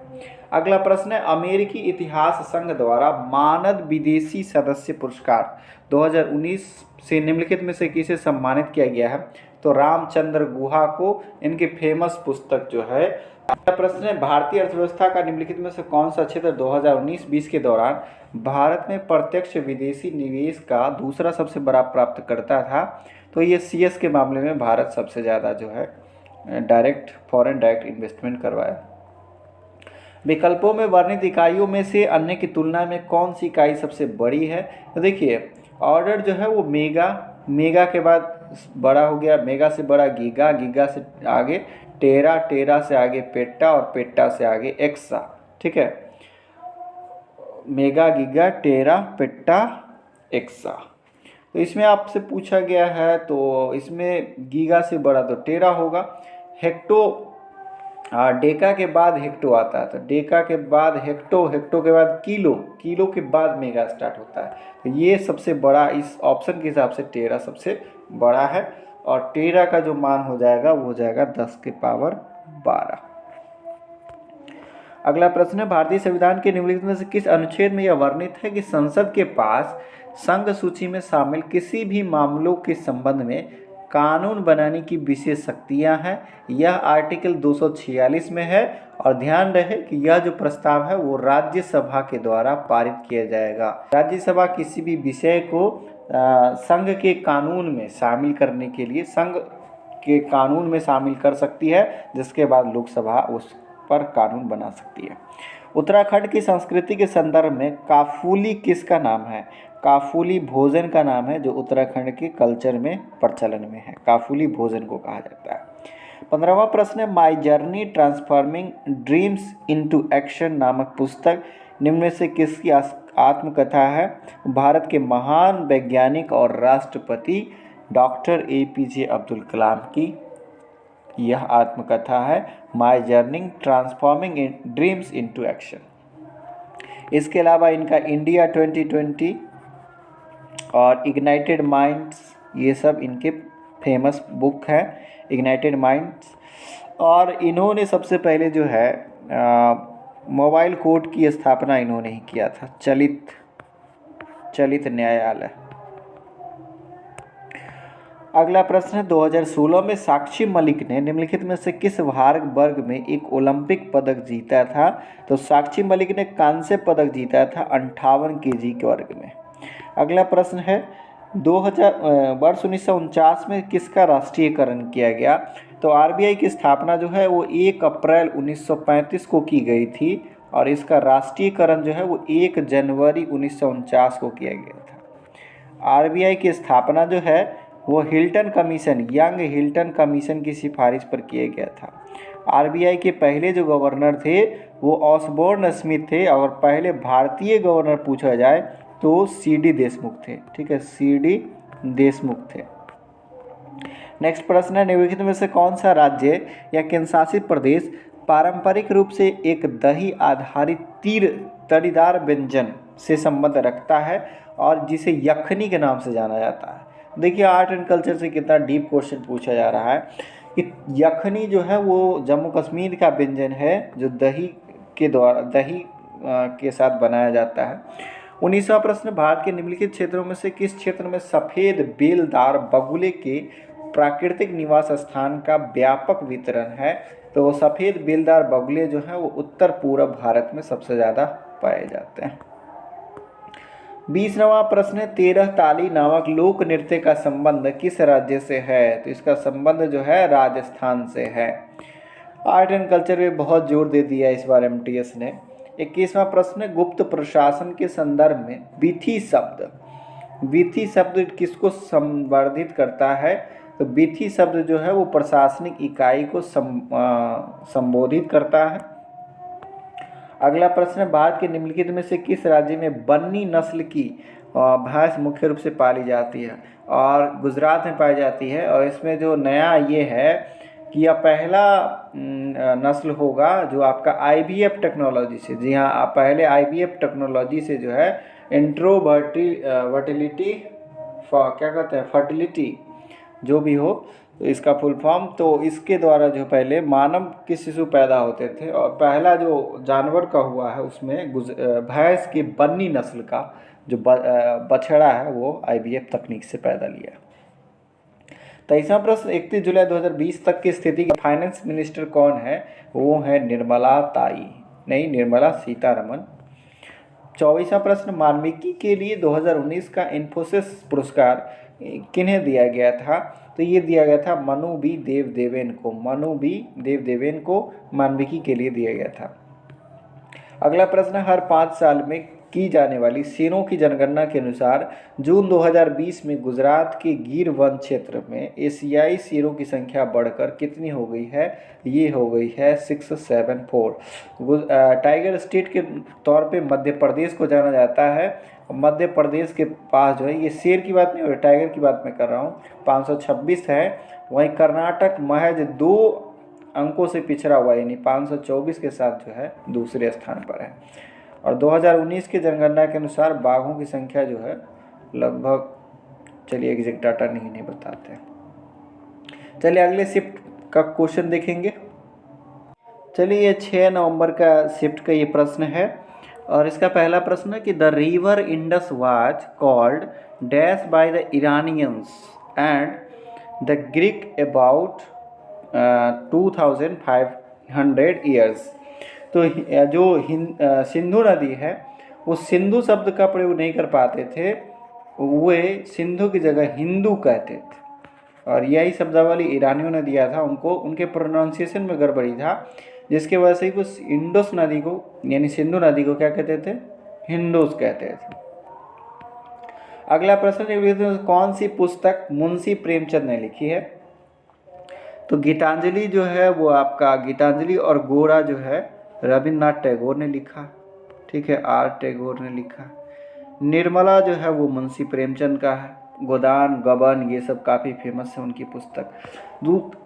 अगला प्रश्न है, अमेरिकी इतिहास संघ द्वारा मानद विदेशी सदस्य पुरस्कार 2019 से निम्नलिखित में से किसे सम्मानित किया गया है? तो रामचंद्र गुहा को, इनकी फेमस पुस्तक जो है। अगला प्रश्न है, भारतीय अर्थव्यवस्था का निम्नलिखित में से कौन सा क्षेत्र 2019-20 के दौरान भारत में प्रत्यक्ष विदेशी निवेश का दूसरा सबसे बड़ा प्राप्तकर्ता था? तो ये सीएस के मामले में भारत सबसे ज़्यादा जो है फॉरेन डायरेक्ट इन्वेस्टमेंट करवाया। विकल्पों में वर्णित इकाइयों में से अन्य की तुलना में कौन सी इकाई सबसे बड़ी है? तो देखिए, ऑर्डर जो है वो मेगा, मेगा के बाद बड़ा हो गया, मेगा से बड़ा गीगा, गीगा से आगे टेरा, टेरा से आगे पेट्टा और पेट्टा से आगे एक्सा। ठीक है, मेगा, गीगा, टेरा, पेट्टा, एक्सा। तो इसमें आपसे पूछा गया है, तो इसमें गीगा से बड़ा तो टेरा होगा। हेक्टो, डेका के बाद हेक्टो आता है, तो डेका के बाद हेक्टो, हेक्टो के बाद किलो, किलो के बाद मेगा स्टार्ट होता है। तो ये सबसे बड़ा, इस ऑप्शन के हिसाब से टेरा सबसे बड़ा है, और टेरा का जो मान हो जाएगा वो हो जाएगा 10 के पावर 12। अगला प्रश्न है, भारतीय संविधान के निम्नलिखित में से किस अनुच्छेद में यह वर्णित है कि संसद के पास संघ सूची में शामिल किसी भी मामलों के संबंध में कानून बनाने की विशेष शक्तियां हैं? यह आर्टिकल 246 में है, और ध्यान रहे कि यह जो प्रस्ताव है वो राज्यसभा के द्वारा पारित किया जाएगा। राज्यसभा किसी भी विषय को संघ के कानून में शामिल करने के लिए संघ के कानून में शामिल कर सकती है, जिसके बाद लोकसभा उस पर कानून बना सकती है। उत्तराखंड की संस्कृति के संदर्भ में काफूली किसका नाम है? काफूली भोजन का नाम है, जो उत्तराखंड के कल्चर में प्रचलन में है, काफूली भोजन को कहा जाता है। 15वां प्रश्न है, my journey transforming dreams into action नामक पुस्तक निम्न में से किसकी आत्मकथा है? भारत के महान वैज्ञानिक और राष्ट्रपति डॉक्टर APJ अब्दुल कलाम की यह आत्मकथा है, my journey transforming dreams into action. इसके अलावा इनका इंडिया 2020 और इग्नाइटेड माइंड्स, ये सब इनके फेमस बुक हैं, इग्नाइटेड माइंड्स। और इन्होंने सबसे पहले जो है मोबाइल कोर्ट की स्थापना इन्होंने ही किया था, चलित न्यायालय। अगला प्रश्न है, 2016 में साक्षी मलिक ने निम्नलिखित में से किस वर्ग में एक ओलंपिक पदक जीता था? तो साक्षी मलिक ने कांस्य पदक जीता था 58 kg के वर्ग में। अगला प्रश्न है, 1949 में किसका राष्ट्रीयकरण किया गया? तो RBI की स्थापना जो है वो 1 अप्रैल 1935 को की गई थी, और इसका राष्ट्रीयकरण जो है वो 1 जनवरी 1949 को किया गया था। RBI की स्थापना जो है वो Hilton commission, young Hilton commission की सिफारिश पर किया गया था। RBI के पहले जो गवर्नर थे वो ऑसबोर्न स्मिथ थे, और पहले भारतीय गवर्नर पूछा जाए तो CD देशमुख थे। ठीक है, CD देशमुख थे। नेक्स्ट प्रश्न है, निम्नलिखित में से कौन सा राज्य या केंद्रशासित प्रदेश पारंपरिक रूप से एक दही आधारित तरीदार व्यंजन से संबंध रखता है और जिसे यखनी के नाम से जाना जाता है? देखिए, आर्ट एंड कल्चर से कितना डीप क्वेश्चन पूछा जा रहा है कि यखनी जो है वो जम्मू कश्मीर का व्यंजन है, जो दही के साथ बनाया जाता है। 19वां प्रश्न, भारत के निम्नलिखित क्षेत्रों में से किस क्षेत्र में सफ़ेद बेलदार बगुले के प्राकृतिक निवास स्थान का व्यापक वितरण है? तो सफ़ेद बेलदार बगुले जो हैं वो उत्तर पूर्व भारत में सबसे ज़्यादा पाए जाते हैं। 20वां प्रश्न है, 13 ताली नामक लोक नृत्य का संबंध किस राज्य से है? तो इसका संबंध जो है राजस्थान से है। आर्ट एंड कल्चर में बहुत जोर दे दिया इस बार एमटीएस ने। 21वां प्रश्न है, गुप्त प्रशासन के संदर्भ में विथि शब्द किसको संवर्धित करता है? तो विथि शब्द जो है वो प्रशासनिक इकाई को संबोधित करता है। अगला प्रश्न है, भारत के निम्नलिखित में से किस राज्य में बन्नी नस्ल की भैंस मुख्य रूप से पाली जाती है? और गुजरात में पाई जाती है। और इसमें जो नया ये है कि यह पहला नस्ल होगा जो आपका आईवीएफ टेक्नोलॉजी से, जी हाँ, आप पहले आईवीएफ टेक्नोलॉजी से जो है इंट्रोवर्टिलिटी क्या कहते हैं, फर्टिलिटी जो भी हो, तो इसका फुल फॉर्म, तो इसके द्वारा जो पहले मानव के शिशु पैदा होते थे और पहला जो जानवर का हुआ है उसमें भैंस की बन्नी नस्ल का जो बछड़ा है वो आईवीएफ तकनीक से पैदा लिया। 23वां प्रश्न, 31 जुलाई 2020 तक की स्थिति का फाइनेंस मिनिस्टर कौन है? वो है निर्मला सीतारमण। 24वां प्रश्न, मानविकी के लिए 2019 का इन्फोसिस पुरस्कार किन्हें दिया गया था? तो ये दिया गया था मनु बी देवदेवेन को मानविकी के लिए दिया गया था। अगला प्रश्न, हर 5 साल में की जाने वाली शेरों की जनगणना के अनुसार जून 2020 में गुजरात के गिर वन क्षेत्र में एशियाई शेरों की संख्या बढ़कर कितनी हो गई है? ये हो गई है 674। टाइगर स्टेट के तौर पे मध्य प्रदेश को जाना जाता है। मध्य प्रदेश के पास जो है, ये शेर की बात नहीं हो रही, टाइगर की बात मैं कर रहा हूँ, 526 है। वहीं कर्नाटक महज 2 अंकों से पिछड़ा हुआ, यानी 524 के साथ जो है दूसरे स्थान पर है। और 2019 की जनगणना के अनुसार बाघों की संख्या जो है लगभग, चलिए एग्जैक्ट डाटा नहीं बताते। चलिए अगले शिफ्ट का क्वेश्चन देखेंगे। चलिए ये 6 नवंबर का शिफ्ट का ये प्रश्न है और इसका पहला प्रश्न है कि the river Indus was called dash by the Iranians and the Greek about 2500 years. तो जो सिंधु नदी है वो सिंधु शब्द का प्रयोग नहीं कर पाते थे, वे सिंधु की जगह हिंदू कहते थे। और यही शब्दावली ईरानियों ने दिया था उनको, उनके प्रोनाउंसिएशन में गड़बड़ी था, जिसके वजह से कुछ इंडस नदी को यानी सिंधु नदी को क्या कहते थे? हिंदूस कहते थे। अगला प्रश्न, कौन सी पुस्तक मुंशी प्रेमचंद ने लिखी है? तो गीतांजलि जो है वो आपका गीतांजलि और गोरा जो है रविन्द्रनाथ टैगोर ने लिखा, ठीक है, आर टैगोर ने लिखा। निर्मला जो है वो मुंशी प्रेमचंद का है। गोदान, गबन, ये सब काफ़ी फेमस है उनकी पुस्तक।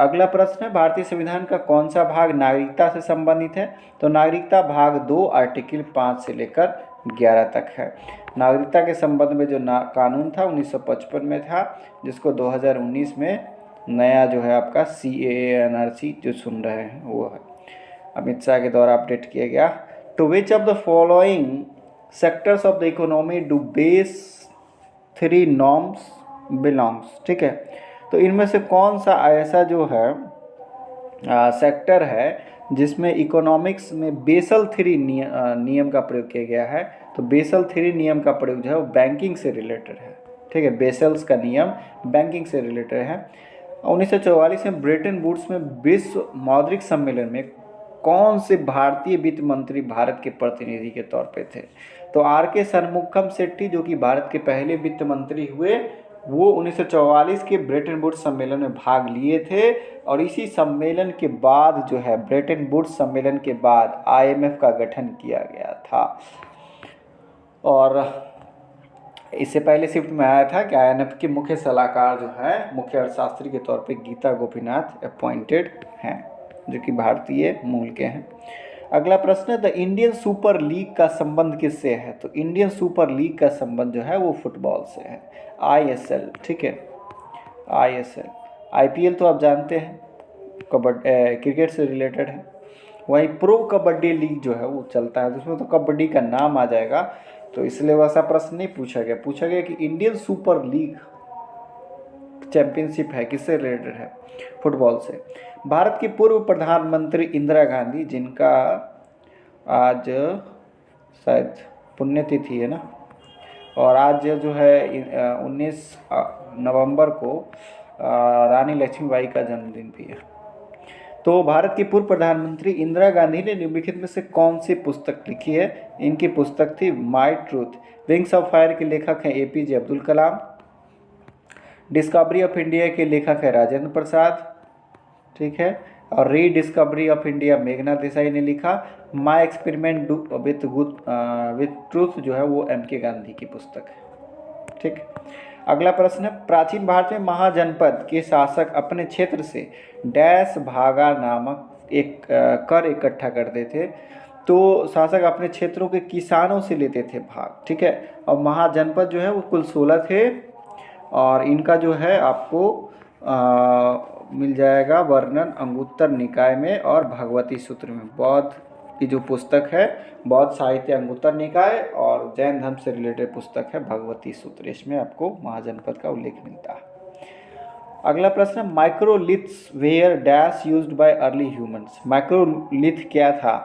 अगला प्रश्न है, भारतीय संविधान का कौन सा भाग नागरिकता से संबंधित है? तो नागरिकता भाग 2 आर्टिकल 5 से लेकर 11 तक है। नागरिकता के संबंध में जो कानून था 1955 में था, जिसको 2019 में नया जो है आपका CAA NRC जो सुन रहे हैं वो है, अमित शाह के द्वारा अपडेट किया गया। To which of the following sectors of the economy do base 3 norms belongs, ठीक है। तो इनमें से कौन सा ऐसा जो है सेक्टर है जिसमें इकोनॉमिक्स में बेसल 3 नियम का प्रयोग किया गया है? तो बेसल 3 नियम का प्रयोग जो है वो बैंकिंग से रिलेटेड है, ठीक है, बेसल्स का नियम बैंकिंग से रिलेटेड है। 1944 में ब्रेटन वुड्स में विश्व मौद्रिक सम्मेलन में कौन से भारतीय वित्त मंत्री भारत के प्रतिनिधि के तौर पे थे? तो RK षणमुगम शेट्टी जो कि भारत के पहले वित्त मंत्री हुए, वो 1944 के ब्रेटन वुड्स सम्मेलन में भाग लिए थे। और इसी सम्मेलन के बाद जो है ब्रेटन वुड्स सम्मेलन के बाद IMF का गठन किया गया था। और इससे पहले शिफ्ट में आया था कि IMF के मुख्य सलाहकार जो है मुख्य अर्थशास्त्री के तौर पे गीता गोपीनाथ अपॉइंटेड हैं, जो कि भारतीय मूल के हैं। अगला प्रश्न है, द इंडियन सुपर लीग का संबंध किससे है? तो इंडियन सुपर लीग का संबंध जो है वो फुटबॉल से है, ISL, ठीक है, ISL। IPL तो आप जानते हैं क्रिकेट से रिलेटेड है। वहीं प्रो कबड्डी लीग जो है वो चलता है, जिसमें तो कबड्डी का नाम आ जाएगा, तो इसलिए वैसा प्रश्न नहीं पूछा गया कि इंडियन सुपर लीग चैंपियनशिप है किससे रिलेटेड है? फुटबॉल से। भारत की पूर्व प्रधानमंत्री इंदिरा गांधी, जिनका आज शायद पुण्यतिथि है ना, और आज जो है 19 नवंबर को रानी लक्ष्मीबाई का जन्मदिन भी है। तो भारत की पूर्व प्रधानमंत्री इंदिरा गांधी ने निम्नलिखित में से कौन सी पुस्तक लिखी है? इनकी पुस्तक थी my truth. Wings of fire के लेखक हैं APJ Abdul Kalam. Discovery of India के लेखक है राजेंद्र प्रसाद, ठीक है। और रीडिस्कवरी ऑफ इंडिया मेघना देसाई ने लिखा। माई एक्सपेरिमेंट विथ ट्रूथ जो है वो MK गांधी की पुस्तक है, ठीक। अगला प्रश्न है, प्राचीन भारत में महाजनपद के शासक अपने क्षेत्र से डैश भागा नामक एक कर इकट्ठा करते थे। तो शासक अपने क्षेत्रों के किसानों से लेते थे भाग, ठीक है। और महाजनपद जो है वो कुल 16 थे और इनका जो है आपको मिल जाएगा वर्णन अंगुत्तर निकाय में और भगवती सूत्र में। बौद्ध की जो पुस्तक है बौद्ध साहित्य अंगुत्तर निकाय और जैन धर्म से रिलेटेड पुस्तक है भगवती सूत्र, इसमें आपको महाजनपद का उल्लेख मिलता है। अगला प्रश्न, microliths were dash used by early humans. Microlith क्या था?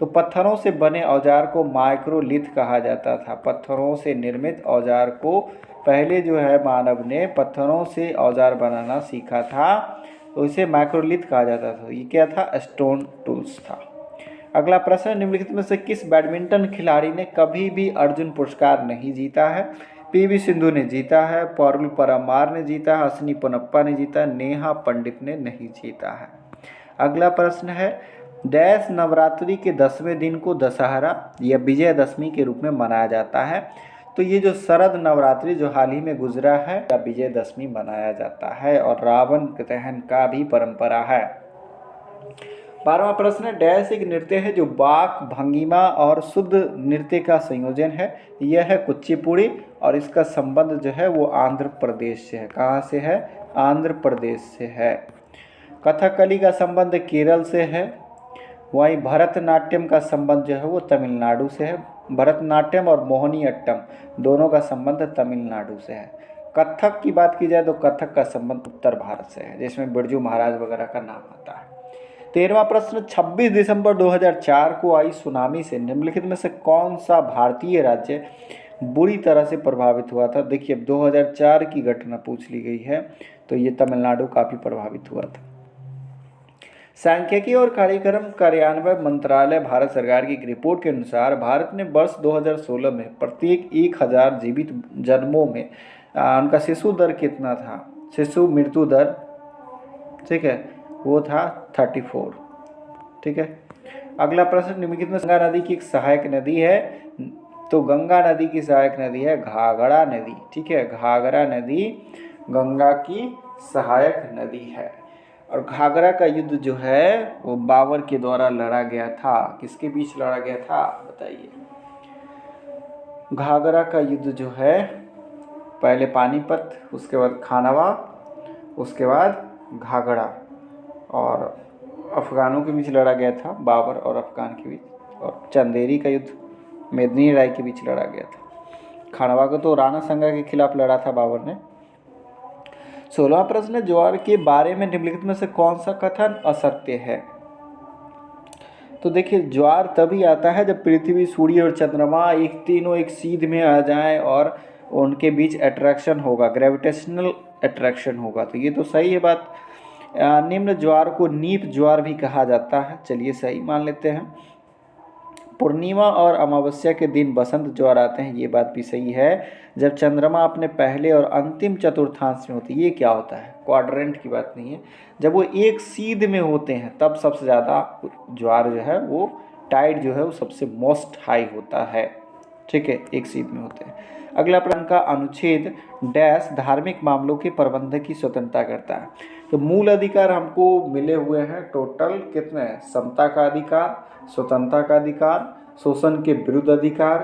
तो पत्थरों से बने औजार को माइक्रोलिथ कहा जाता था। पत्थरों से निर्मित औजार को पहले जो है मानव ने पत्थरों से औजार बनाना सीखा था, तो इसे माइक्रोलिथ कहा जाता था। ये क्या था? स्टोन टूल्स था। अगला प्रश्न, निम्नलिखित में से किस बैडमिंटन खिलाड़ी ने कभी भी अर्जुन पुरस्कार नहीं जीता है? PV सिंधु ने जीता है, पारुल परमार ने जीता है, अश्विनी पोनप्पा ने जीता, नेहा पंडित ने नहीं जीता है। अगला प्रश्न है, डैश नवरात्रि के 10वें दिन को दशहरा या विजयदशमी के रूप में मनाया जाता है। तो ये जो शरद नवरात्रि जो हाल ही में गुजरा है या विजयदशमी मनाया जाता है और रावण दहन का भी परंपरा है। 12वां प्रश्न है, डैश एक नृत्य है जो बाक भंगिमा और शुद्ध नृत्य का संयोजन है। यह है कुचिपुड़ी और इसका संबंध जो है वो आंध्र प्रदेश से है। कहाँ से है? आंध्र प्रदेश से है। कथकली का संबंध केरल से है। वहीं भरतनाट्यम का संबंध जो है वो तमिलनाडु से है। भरतनाट्यम और मोहिनी अट्टम दोनों का संबंध तमिलनाडु से है। कथक की बात की जाए तो कथक का संबंध उत्तर भारत से है, जिसमें बिरजू महाराज वगैरह का नाम आता है। 13वां प्रश्न, 26 दिसंबर 2004 को आई सुनामी से निम्नलिखित में से कौन सा भारतीय राज्य बुरी तरह से प्रभावित हुआ था? देखिए, अब 2004 की घटना पूछ ली गई है, तो ये तमिलनाडु काफ़ी प्रभावित हुआ था। सांख्यिकी और कार्यक्रम कार्यान्वयन मंत्रालय भारत सरकार की एक रिपोर्ट के अनुसार भारत ने वर्ष 2016 में प्रत्येक 1000 जीवित जन्मों में उनका शिशु दर कितना था? शिशु मृत्यु दर, ठीक है, वो था 34, ठीक है। अगला प्रश्न, निम्नलिखित में गंगा नदी की एक सहायक नदी है। तो गंगा नदी की सहायक नदी है घाघरा नदी, ठीक है। घाघरा नदी गंगा की सहायक नदी है। और घाघरा का युद्ध जो है वो बाबर के द्वारा लड़ा गया था। किसके बीच लड़ा गया था बताइए? घाघरा का युद्ध जो है पहले पानीपत, उसके बाद खानावा, उसके बाद घाघरा और अफगानों के बीच लड़ा गया था, बाबर और अफगान के बीच। और चंदेरी का युद्ध मेदिनी राय के बीच लड़ा गया था। खानावा को तो राणा संगा के खिलाफ लड़ा था बाबर ने। 16वां प्रश्न, ज्वार के बारे में निम्नलिखित में से कौन सा कथन असत्य है? तो देखिए, ज्वार तभी आता है जब पृथ्वी, सूर्य और चंद्रमा तीनों एक सीध में आ जाएं और उनके बीच अट्रैक्शन होगा, ग्रेविटेशनल अट्रैक्शन होगा। तो ये तो सही है बात। निम्न ज्वार को नीप ज्वार भी कहा जाता है, चलिए सही मान लेते हैं। पूर्णिमा और अमावस्या के दिन बसंत ज्वार आते हैं, ये बात भी सही है। जब चंद्रमा अपने पहले और अंतिम चतुर्थांश में होती है, ये क्या होता है? क्वाड्रेंट की बात नहीं है, जब वो एक सीध में होते हैं तब सबसे ज़्यादा ज्वार जो है वो टाइड जो है वो सबसे मोस्ट हाई होता है, ठीक है, एक सीध में होते हैं। अगला प्रश्न का अनुच्छेद डैश धार्मिक मामलों के प्रबंधन की स्वतंत्रता करता है। तो मूल अधिकार हमको मिले हुए हैं टोटल कितने? समता का अधिकार, स्वतंत्रता का अधिकार, शोषण के विरुद्ध अधिकार,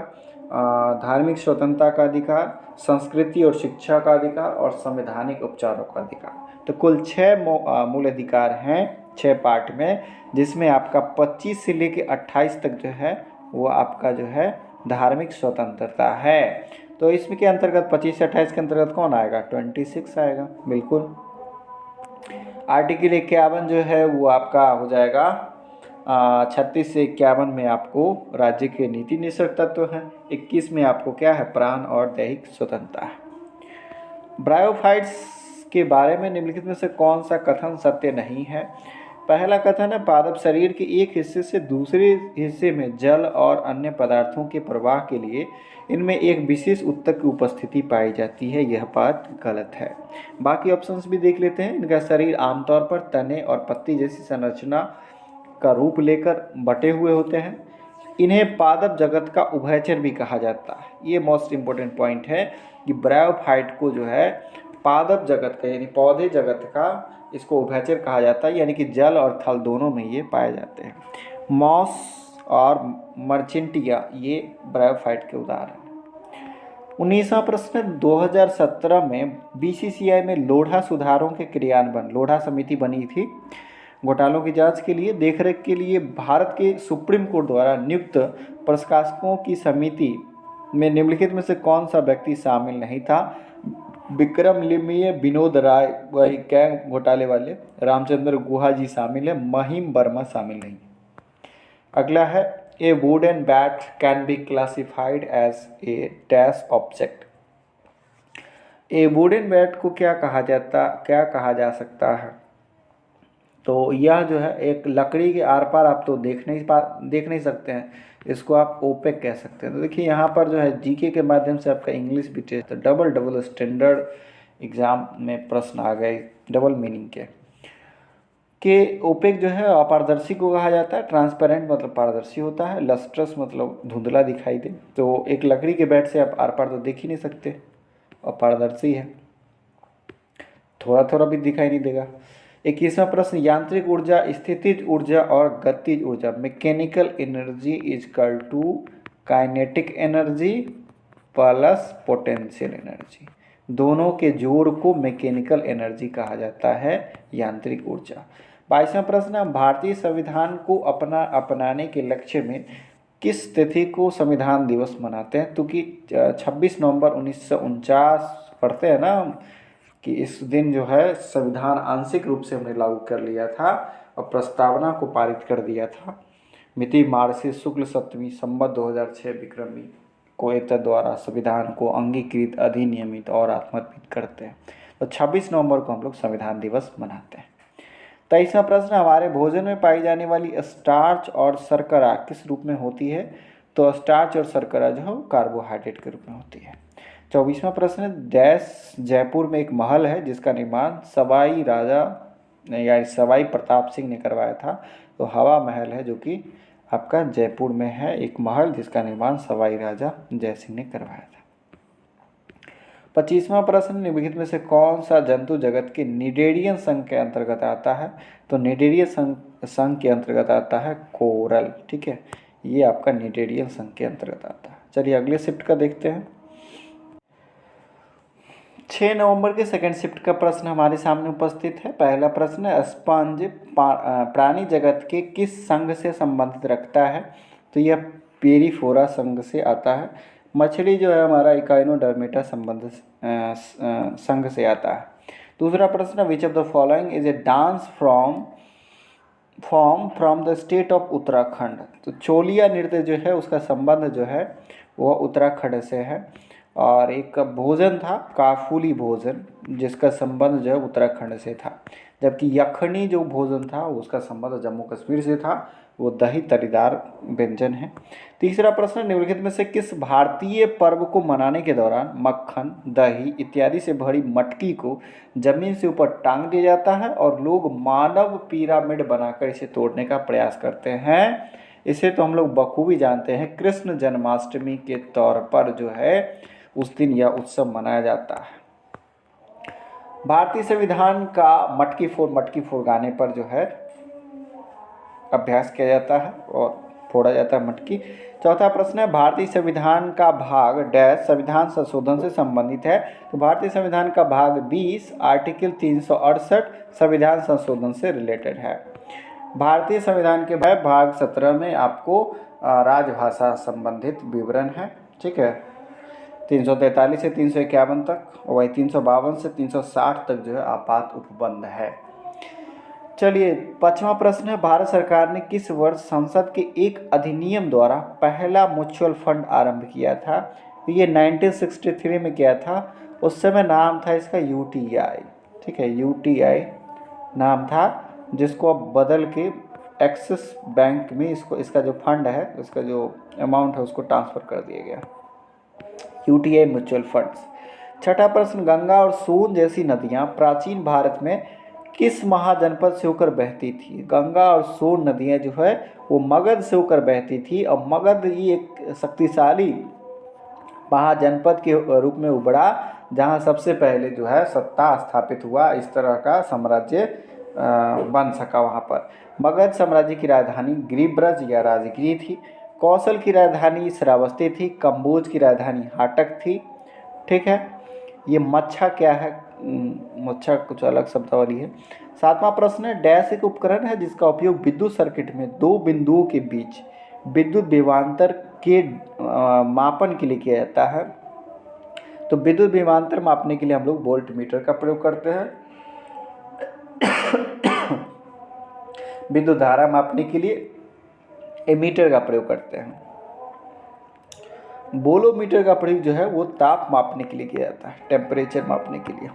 धार्मिक स्वतंत्रता का अधिकार, संस्कृति और शिक्षा का अधिकार और संवैधानिक उपचारों का अधिकार। तो कुल 6 मूल अधिकार हैं 6 पार्ट में, जिसमें आपका 25 से लेकर 28 तक जो है वो आपका जो है धार्मिक स्वतंत्रता है। तो इसमें के अंतर्गत 25 से 28 के अंतर्गत कौन आएगा? 26 आएगा, बिल्कुल। आर्टिकल 51 जो है वो आपका हो जाएगा 36 से 51 में आपको राज्य के नीति निषेध तत्व हैं। 21 में आपको क्या है, प्राण और दैहिक स्वतंत्रता है। ब्रायोफाइट्स के बारे में निम्नलिखित में से कौन सा कथन सत्य नहीं है। पहला कथन है, पादप शरीर के एक हिस्से से दूसरे हिस्से में जल और अन्य पदार्थों के प्रवाह के लिए इनमें एक विशेष ऊतक की उपस्थिति पाई जाती है। यह बात गलत है। बाकी ऑप्शंस भी देख लेते हैं। इनका शरीर आमतौर पर तने और पत्ती जैसी संरचना का रूप लेकर बटे हुए होते हैं। इन्हें पादप जगत का उभयचर भी कहा जाता है। ये मोस्ट इम्पोर्टेंट पॉइंट है कि ब्रायोफाइट को जो है पादप जगत का यानी पौधे जगत का इसको उभयचर कहा जाता है, यानी कि जल और थल दोनों में ये पाए जाते हैं। मॉस और मर्चेंटिया ये ब्रायोफाइट के उदाहरण हैं। 19वां प्रश्न, 2017 में बीसीसीआई में लोढ़ा सुधारों के क्रियान्वयन, लोढ़ा समिति बनी थी घोटालों की जांच के लिए, देखरेख के लिए भारत के सुप्रीम कोर्ट द्वारा नियुक्त प्रशासकों की समिति में निम्नलिखित में से कौन सा व्यक्ति शामिल नहीं था। विक्रम लिमये, विनोद राय, वही गैंग घोटाले वाले, रामचंद्र गुहा जी शामिल है, महिम वर्मा शामिल नहीं। अगला है, a wooden bat can be classified as a dash object. A wooden bat को क्या कहा जा सकता है। तो यह जो है एक लकड़ी के आर पार आप तो देख नहीं सकते हैं, इसको आप ओपेक कह सकते हैं। तो देखिए यहाँ पर जो है जीके के माध्यम से आपका इंग्लिश भी टेस्ट, तो डबल स्टैंडर्ड एग्जाम में प्रश्न आ गए डबल मीनिंग के ओपेक जो है अपारदर्शी को कहा जाता है। ट्रांसपेरेंट मतलब पारदर्शी होता है, लस्ट्रस मतलब धुंधला दिखाई दे। तो एक लकड़ी के बैट से आप आर पार तो देख ही नहीं सकते, अपारदर्शी है, थोड़ा थोड़ा भी दिखाई नहीं देगा। 21वां प्रश्न, यांत्रिक ऊर्जा, स्थितिज ऊर्जा और गतिज ऊर्जा, mechanical energy is equal to kinetic energy plus potential energy, दोनों के जोड़ को मैकेनिकल एनर्जी कहा जाता है, यांत्रिक ऊर्जा। 22वां प्रश्न, भारतीय संविधान को अपनाने के लक्ष्य में किस तिथि को संविधान दिवस मनाते हैं। तो कि 26 नवंबर 1949 पढ़ते हैं ना कि इस दिन जो है संविधान आंशिक रूप से हमने लागू कर लिया था और प्रस्तावना को पारित कर दिया था। मिति मार्गशीर्ष शुक्ल 7वीं संवत 2006 विक्रमी को एतद द्वारा संविधान को अंगीकृत, अधिनियमित और आत्मर्पित करते हैं। तो 26 नवंबर को हम लोग संविधान दिवस मनाते हैं। 23वां प्रश्न, हमारे भोजन में पाई जाने वाली स्टार्च और शर्करा किस रूप में होती है। तो स्टार्च और शर्करा जो है कार्बोहाइड्रेट के रूप में होती है। 24वां प्रश्न, डैश जयपुर में एक महल है जिसका निर्माण सवाई प्रताप सिंह ने करवाया था। तो हवा महल है जो कि आपका जयपुर में है, एक महल जिसका निर्माण सवाई राजा जय सिंह ने करवाया था। 25वां प्रश्न, निम्नलिखित में से कौन सा जंतु जगत के निडेरियन संघ के अंतर्गत आता है। तो निडेरियन संघ के अंतर्गत आता है कोरल, ठीक है, ये आपका निडेरियन संघ के अंतर्गत आता है। चलिए अगले शिफ्ट का देखते हैं। 6 नवंबर के सेकंड शिफ्ट का प्रश्न हमारे सामने उपस्थित है। पहला प्रश्न, स्पंज प्राणी जगत के किस संघ से संबंधित रखता है। तो यह पेरिफोरा संघ से आता है। मछली जो है हमारा इकाइनोडर्मेटा संघ से आता है। दूसरा प्रश्न, विच of the following is A dance form from the state of Uttarakhand. तो चोलिया नृत्य जो है उसका संबंध जो है वह उत्तराखंड से है। और एक भोजन था काफूली भोजन जिसका संबंध जो है उत्तराखंड से था, जबकि यखनी जो भोजन था उसका संबंध जम्मू कश्मीर से था, वो दही तरीदार व्यंजन है। तीसरा प्रश्न, निम्नलिखित में से किस भारतीय पर्व को मनाने के दौरान मक्खन, दही इत्यादि से भरी मटकी को जमीन से ऊपर टांग दिया जाता है और लोग मानव पिरामिड बनाकर इसे तोड़ने का प्रयास करते हैं। इसे तो हम लोग बखूबी जानते हैं, कृष्ण जन्माष्टमी के तौर पर जो है उस दिन यह उत्सव मनाया जाता है। भारतीय संविधान का मटकी फोड़ गाने पर जो है अभ्यास किया जाता है और फोड़ा जाता है मटकी। चौथा प्रश्न है, भारतीय संविधान का भाग डैश संविधान संशोधन से संबंधित है। तो भारतीय संविधान का भाग 20 आर्टिकल 368 संविधान संशोधन से रिलेटेड है। भारतीय संविधान के भाग 17 में आपको राजभाषा संबंधित विवरण है, ठीक है, 343 से 351 तक, वही 352 से 360 तक जो है आपात उपबंध है। चलिए 5वां प्रश्न है, भारत सरकार ने किस वर्ष संसद के एक अधिनियम द्वारा पहला म्यूचुअल फंड आरंभ किया था? ये 1963 में किया था। उस समय नाम था इसका यूटीआई। ठीक है, यूटीआई नाम था, जिसको अब बदल के एक्सिस बैंक में इसका जो फंड है, इसका जो अमाउंट है उसको ट्रांसफ़र कर दिया गया, यूटीआई म्यूचुअल फंड्स। छठा प्रश्न, गंगा और सोन जैसी नदियाँ प्राचीन भारत में किस महाजनपद से होकर बहती थी? गंगा और सोन नदियाँ जो है वो मगध से होकर बहती थी, और मगध ही एक शक्तिशाली महाजनपद के रूप में उभरा, जहाँ सबसे पहले जो है सत्ता स्थापित हुआ, इस तरह का साम्राज्य बन सका वहाँ पर। मगध साम्राज्य की राजधानी गिरिब्रज या राजगिरी थी। कौशल की राजधानी श्रावस्ती थी। कंबोज की राजधानी हाटक थी। ठीक है, ये मच्छा क्या है? मच्छा कुछ अलग शब्दावली है। 7वां प्रश्न है, डैश एक उपकरण है जिसका उपयोग विद्युत सर्किट में दो बिंदुओं के बीच विद्युत विभवांतर के मापन के लिए किया जाता है। तो विद्युत विभवांतर मापने के लिए हम लोग वोल्ट मीटर का प्रयोग करते हैं। विद्युत धारा मापने के लिए एमीटर का प्रयोग करते हैं। बोलोमीटर का प्रयोग जो है वो ताप मापने के लिए किया जाता है, टेम्परेचर मापने के लिए।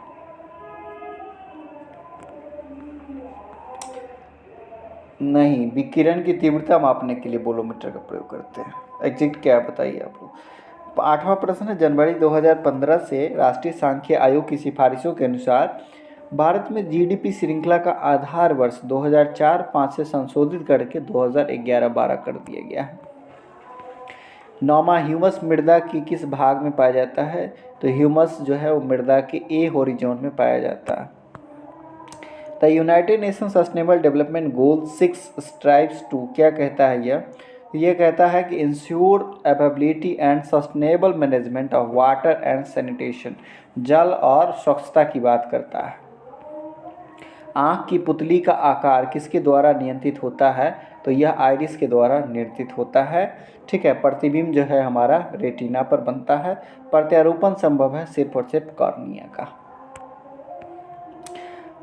नहीं, विकिरण की तीव्रता मापने के लिए बोलोमीटर का प्रयोग करते हैं। एग्जैक्ट क्या बताइए आप लोग। 8वां प्रश्न है, जनवरी 2015 से राष्ट्रीय सांख्यिकी आयोग की सिफारिशों के अनुसार भारत में जीडीपी श्रृंखला का आधार वर्ष 2004-05 से संशोधित करके 2011-12 कर दिया गया है। 9वां, ह्यूमस मृदा की किस भाग में पाया जाता है? तो ह्यूमस जो है वो मृदा के ए होरिजोन में पाया जाता है। The United Nation sustainable development goal 6 strives to क्या कहता है? यह कहता है कि ensure availability and sustainable management of water and sanitation, जल और स्वच्छता की बात करता है। आँख की पुतली का आकार किसके द्वारा नियंत्रित होता है? तो यह आइरिस के द्वारा नियंत्रित होता है। ठीक है, प्रतिबिंब जो है हमारा रेटिना पर बनता है। प्रत्यारोपण संभव है सिर्फ और सिर्फ कॉर्निया का।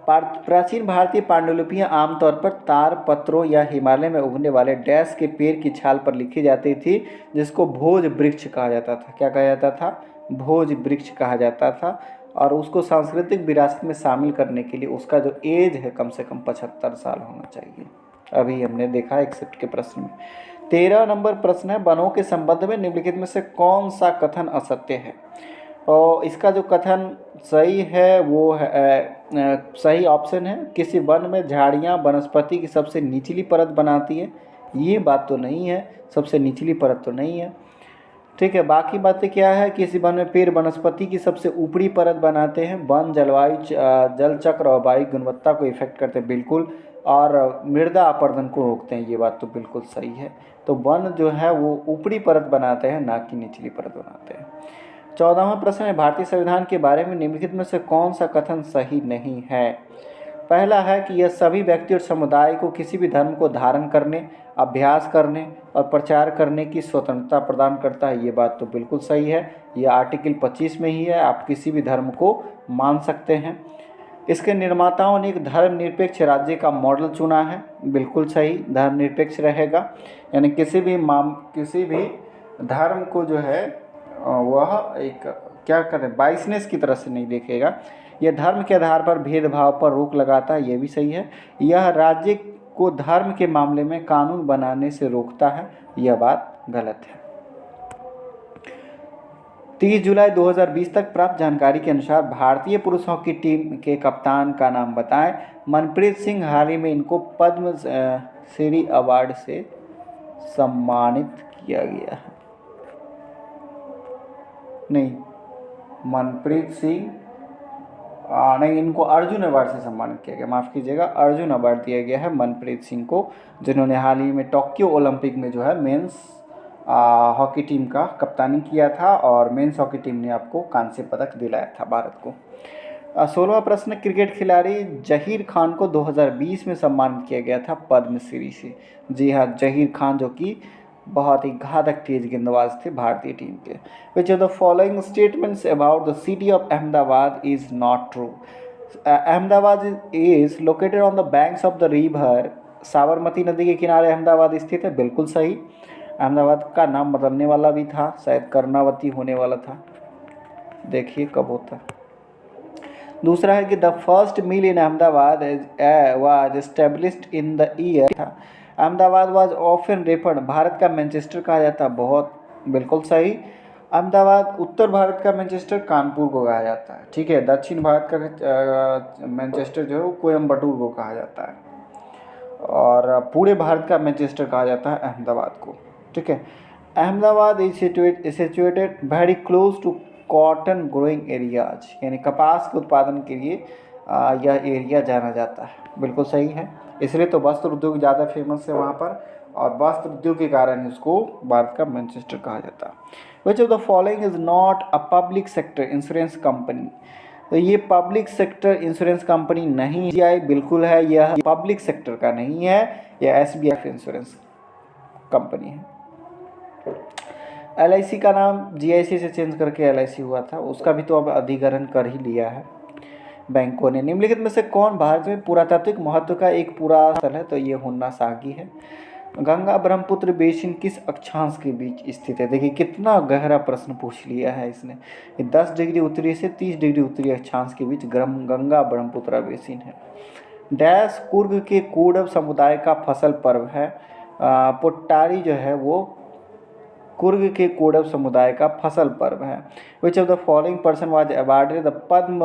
प्राचीन भारतीय पांडुलिपियां आमतौर पर तार पत्रों या हिमालय में उगने वाले डैश के पेड़ की छाल पर लिखी जाती थी, जिसको भोज वृक्ष कहा जाता था। क्या कहा जाता था? भोज वृक्ष कहा जाता था। और उसको सांस्कृतिक विरासत में शामिल करने के लिए उसका जो एज है कम से कम 75 साल होना चाहिए। अभी हमने देखा एक्सेप्ट के प्रश्न में। 13 नंबर प्रश्न है, वनों के संबंध में निम्नलिखित में से कौन सा कथन असत्य है? और इसका जो कथन सही है वो है सही ऑप्शन है, किसी वन में झाड़ियाँ वनस्पति की सबसे निचली परत बनाती है। ये बात तो नहीं है, सबसे निचली परत तो नहीं है। ठीक है, बाकी बातें क्या है? किसी वन में पेड़ वनस्पति की सबसे ऊपरी परत बनाते हैं। वन जलवायु जल चक्र और वायु गुणवत्ता को इफेक्ट करते हैं, बिल्कुल। और मृदा अपरदन को रोकते हैं, ये बात तो बिल्कुल सही है। तो वन जो है वो ऊपरी परत बनाते हैं, ना कि निचली परत बनाते हैं। 14वां प्रश्न है, भारतीय संविधान के बारे में निम्नलिखित में से कौन सा कथन सही नहीं है? पहला है कि यह सभी व्यक्ति और समुदाय को किसी भी धर्म को धारण करने, अभ्यास करने और प्रचार करने की स्वतंत्रता प्रदान करता है। ये बात तो बिल्कुल सही है, यह आर्टिकल 25 में ही है, आप किसी भी धर्म को मान सकते हैं। इसके निर्माताओं ने एक धर्मनिरपेक्ष राज्य का मॉडल चुना है, बिल्कुल सही, धर्मनिरपेक्ष रहेगा, यानी किसी भी धर्म को जो है वह एक क्या करें, बाइसनेस की तरह से नहीं देखेगा। यह धर्म के आधार पर भेदभाव पर रोक लगाता है, यह भी सही है। यह राज्य को धर्म के मामले में कानून बनाने से रोकता है, यह बात गलत है। 30 जुलाई 2020 तक प्राप्त जानकारी के अनुसार भारतीय पुरुष हॉकी टीम के कप्तान का नाम बताएं। मनप्रीत सिंह, हाल ही में इनको पद्म श्री अवार्ड से सम्मानित किया गया है। नहीं, मनप्रीत सिंह नहीं, इनको अर्जुन अवार्ड से सम्मानित किया गया, माफ़ कीजिएगा, अर्जुन अवार्ड दिया गया है मनप्रीत सिंह को, जिन्होंने हाल ही में टोक्यो ओलंपिक में जो है मेंस हॉकी टीम का कप्तानी किया था, और मेंस हॉकी टीम ने आपको कांस्य पदक दिलाया था भारत को। 16वां प्रश्न, क्रिकेट खिलाड़ी जहीर खान को 2020 में सम्मानित किया गया था पद्मश्री से। जी हाँ, जहीर खान जो कि बहुत ही घातक तेज गेंदबाज थे भारतीय टीम के। विच of the following statements about the city of Ahmedabad is not true? Ahmedabad is located on the banks of the river, Sabarmati नदी के किनारे अहमदाबाद स्थित है, बिल्कुल सही। अहमदाबाद का नाम बदलने वाला भी था, शायद कर्णावती होने वाला था, देखिए कब होता है। दूसरा है कि the first mill in Ahmedabad was established in the year था। Ahmedabad was often referred, Bharat का मैनचेस्टर कहा जाता है, बहुत बिल्कुल सही। अहमदाबाद उत्तर भारत का मैनचेस्टर कानपुर को कहा जाता है, ठीक है। दक्षिण भारत का मैनचेस्टर जो है वो कोयम्बटूर को कहा जाता है, और पूरे भारत का मैनचेस्टर कहा जाता है अहमदाबाद को, ठीक है। Ahmedabad is situated very close to cotton growing areas, यानी कपास के उत्पादन के लिए यह एरिया जाना जाता है, बिल्कुल सही है। इसलिए तो वस्त्र उद्योग ज़्यादा फेमस है वहाँ पर, और वस्त्र उद्योग के कारण इसको भारत का मैनचेस्टर कहा जाता है। Which of the following is not a public sector insurance company, तो ये पब्लिक सेक्टर इंश्योरेंस कंपनी नहीं है, बिल्कुल है, यह पब्लिक सेक्टर का नहीं है, यह SBI इंश्योरेंस कंपनी है। LIC का नाम GIC से चेंज करके LIC हुआ था, उसका भी तो अब अधिग्रहण कर ही लिया है बैंकों ने। निम्नलिखित में से कौन भारत में पुरातात्विक महत्व का एक पूरा स्थल है, तो ये हुन्ना सागी है। गंगा ब्रह्मपुत्र बेसिन किस अक्षांश के बीच स्थित है, देखिए कितना गहरा प्रश्न पूछ लिया है इसने। 10 डिग्री उत्तरी से 30 डिग्री उत्तरी अक्षांश के बीच गंगा ब्रह्मपुत्र बेसिन है। डैश कुर्ग के कोडव समुदाय का फसल पर्व है, पुट्टारी जो है वो कुर्ग के कोडव समुदाय का फसल पर्व है। Which of the following person was awarded the Padma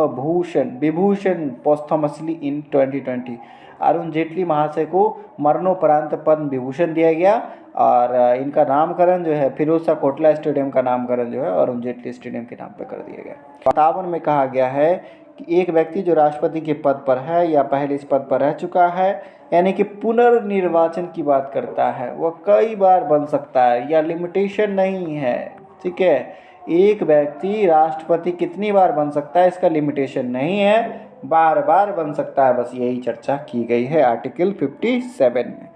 Vibhushan posthumously in 2020, Arun Jaitley महाशय को मरणोपरांत पद्म विभूषण दिया गया, और इनका नामकरण जो है फिरोज शाह कोटला स्टेडियम का नामकरण जो है अरुण जेटली स्टेडियम के नाम पर कर दिया गया। 57 में कहा गया है कि एक व्यक्ति जो राष्ट्रपति के पद पर है या पहले इस पद पर रह चुका है, यानी कि पुनर्निर्वाचन की बात करता है, वह कई बार बन सकता है, या लिमिटेशन नहीं है, ठीक है। एक व्यक्ति राष्ट्रपति कितनी बार बन सकता है इसका लिमिटेशन नहीं है, बार बार बन सकता है, बस यही चर्चा की गई है आर्टिकल 57 में।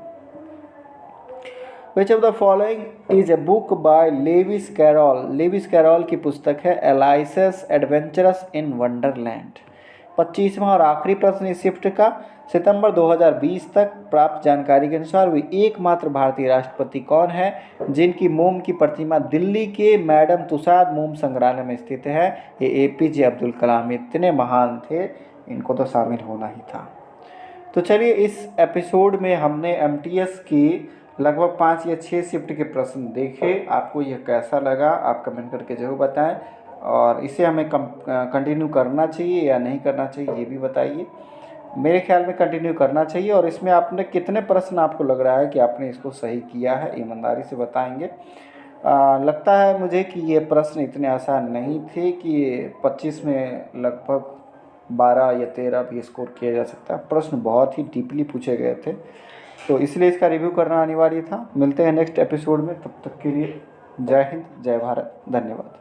Which of the following is a book by Lewis Carroll, Lewis Carroll की पुस्तक है एलाइसस एडवेंचरस इन वंडरलैंड। 25वां और आखिरी प्रश्न इस शिफ्ट का, सितंबर 2020 तक प्राप्त जानकारी के अनुसार वे एकमात्र भारतीय राष्ट्रपति कौन है जिनकी मोम की प्रतिमा दिल्ली के मैडम तुसाद मोम संग्रहालय में स्थित है, ये APJ अब्दुल कलाम। इतने महान थे, इनको तो शामिल होना ही था। तो चलिए इस एपिसोड में हमने MTS की लगभग 5 या 6 शिफ्ट के प्रश्न देखे, आपको यह कैसा लगा आप कमेंट करके जरूर बताएं, और इसे हमें कंटिन्यू करना चाहिए या नहीं करना चाहिए ये भी बताइए। मेरे ख्याल में कंटिन्यू करना चाहिए, और इसमें आपने कितने प्रश्न आपको लग रहा है कि आपने इसको सही किया है, ईमानदारी से बताएंगे। लगता है मुझे कि ये प्रश्न इतने आसान नहीं थे कि 25 में लगभग 12 या 13 भी स्कोर किया जा सकता है। प्रश्न बहुत ही डीपली पूछे गए थे, तो इसलिए इसका रिव्यू करना अनिवार्य था। मिलते हैं नेक्स्ट एपिसोड में, तब तक के लिए जय हिंद, जय भारत, धन्यवाद।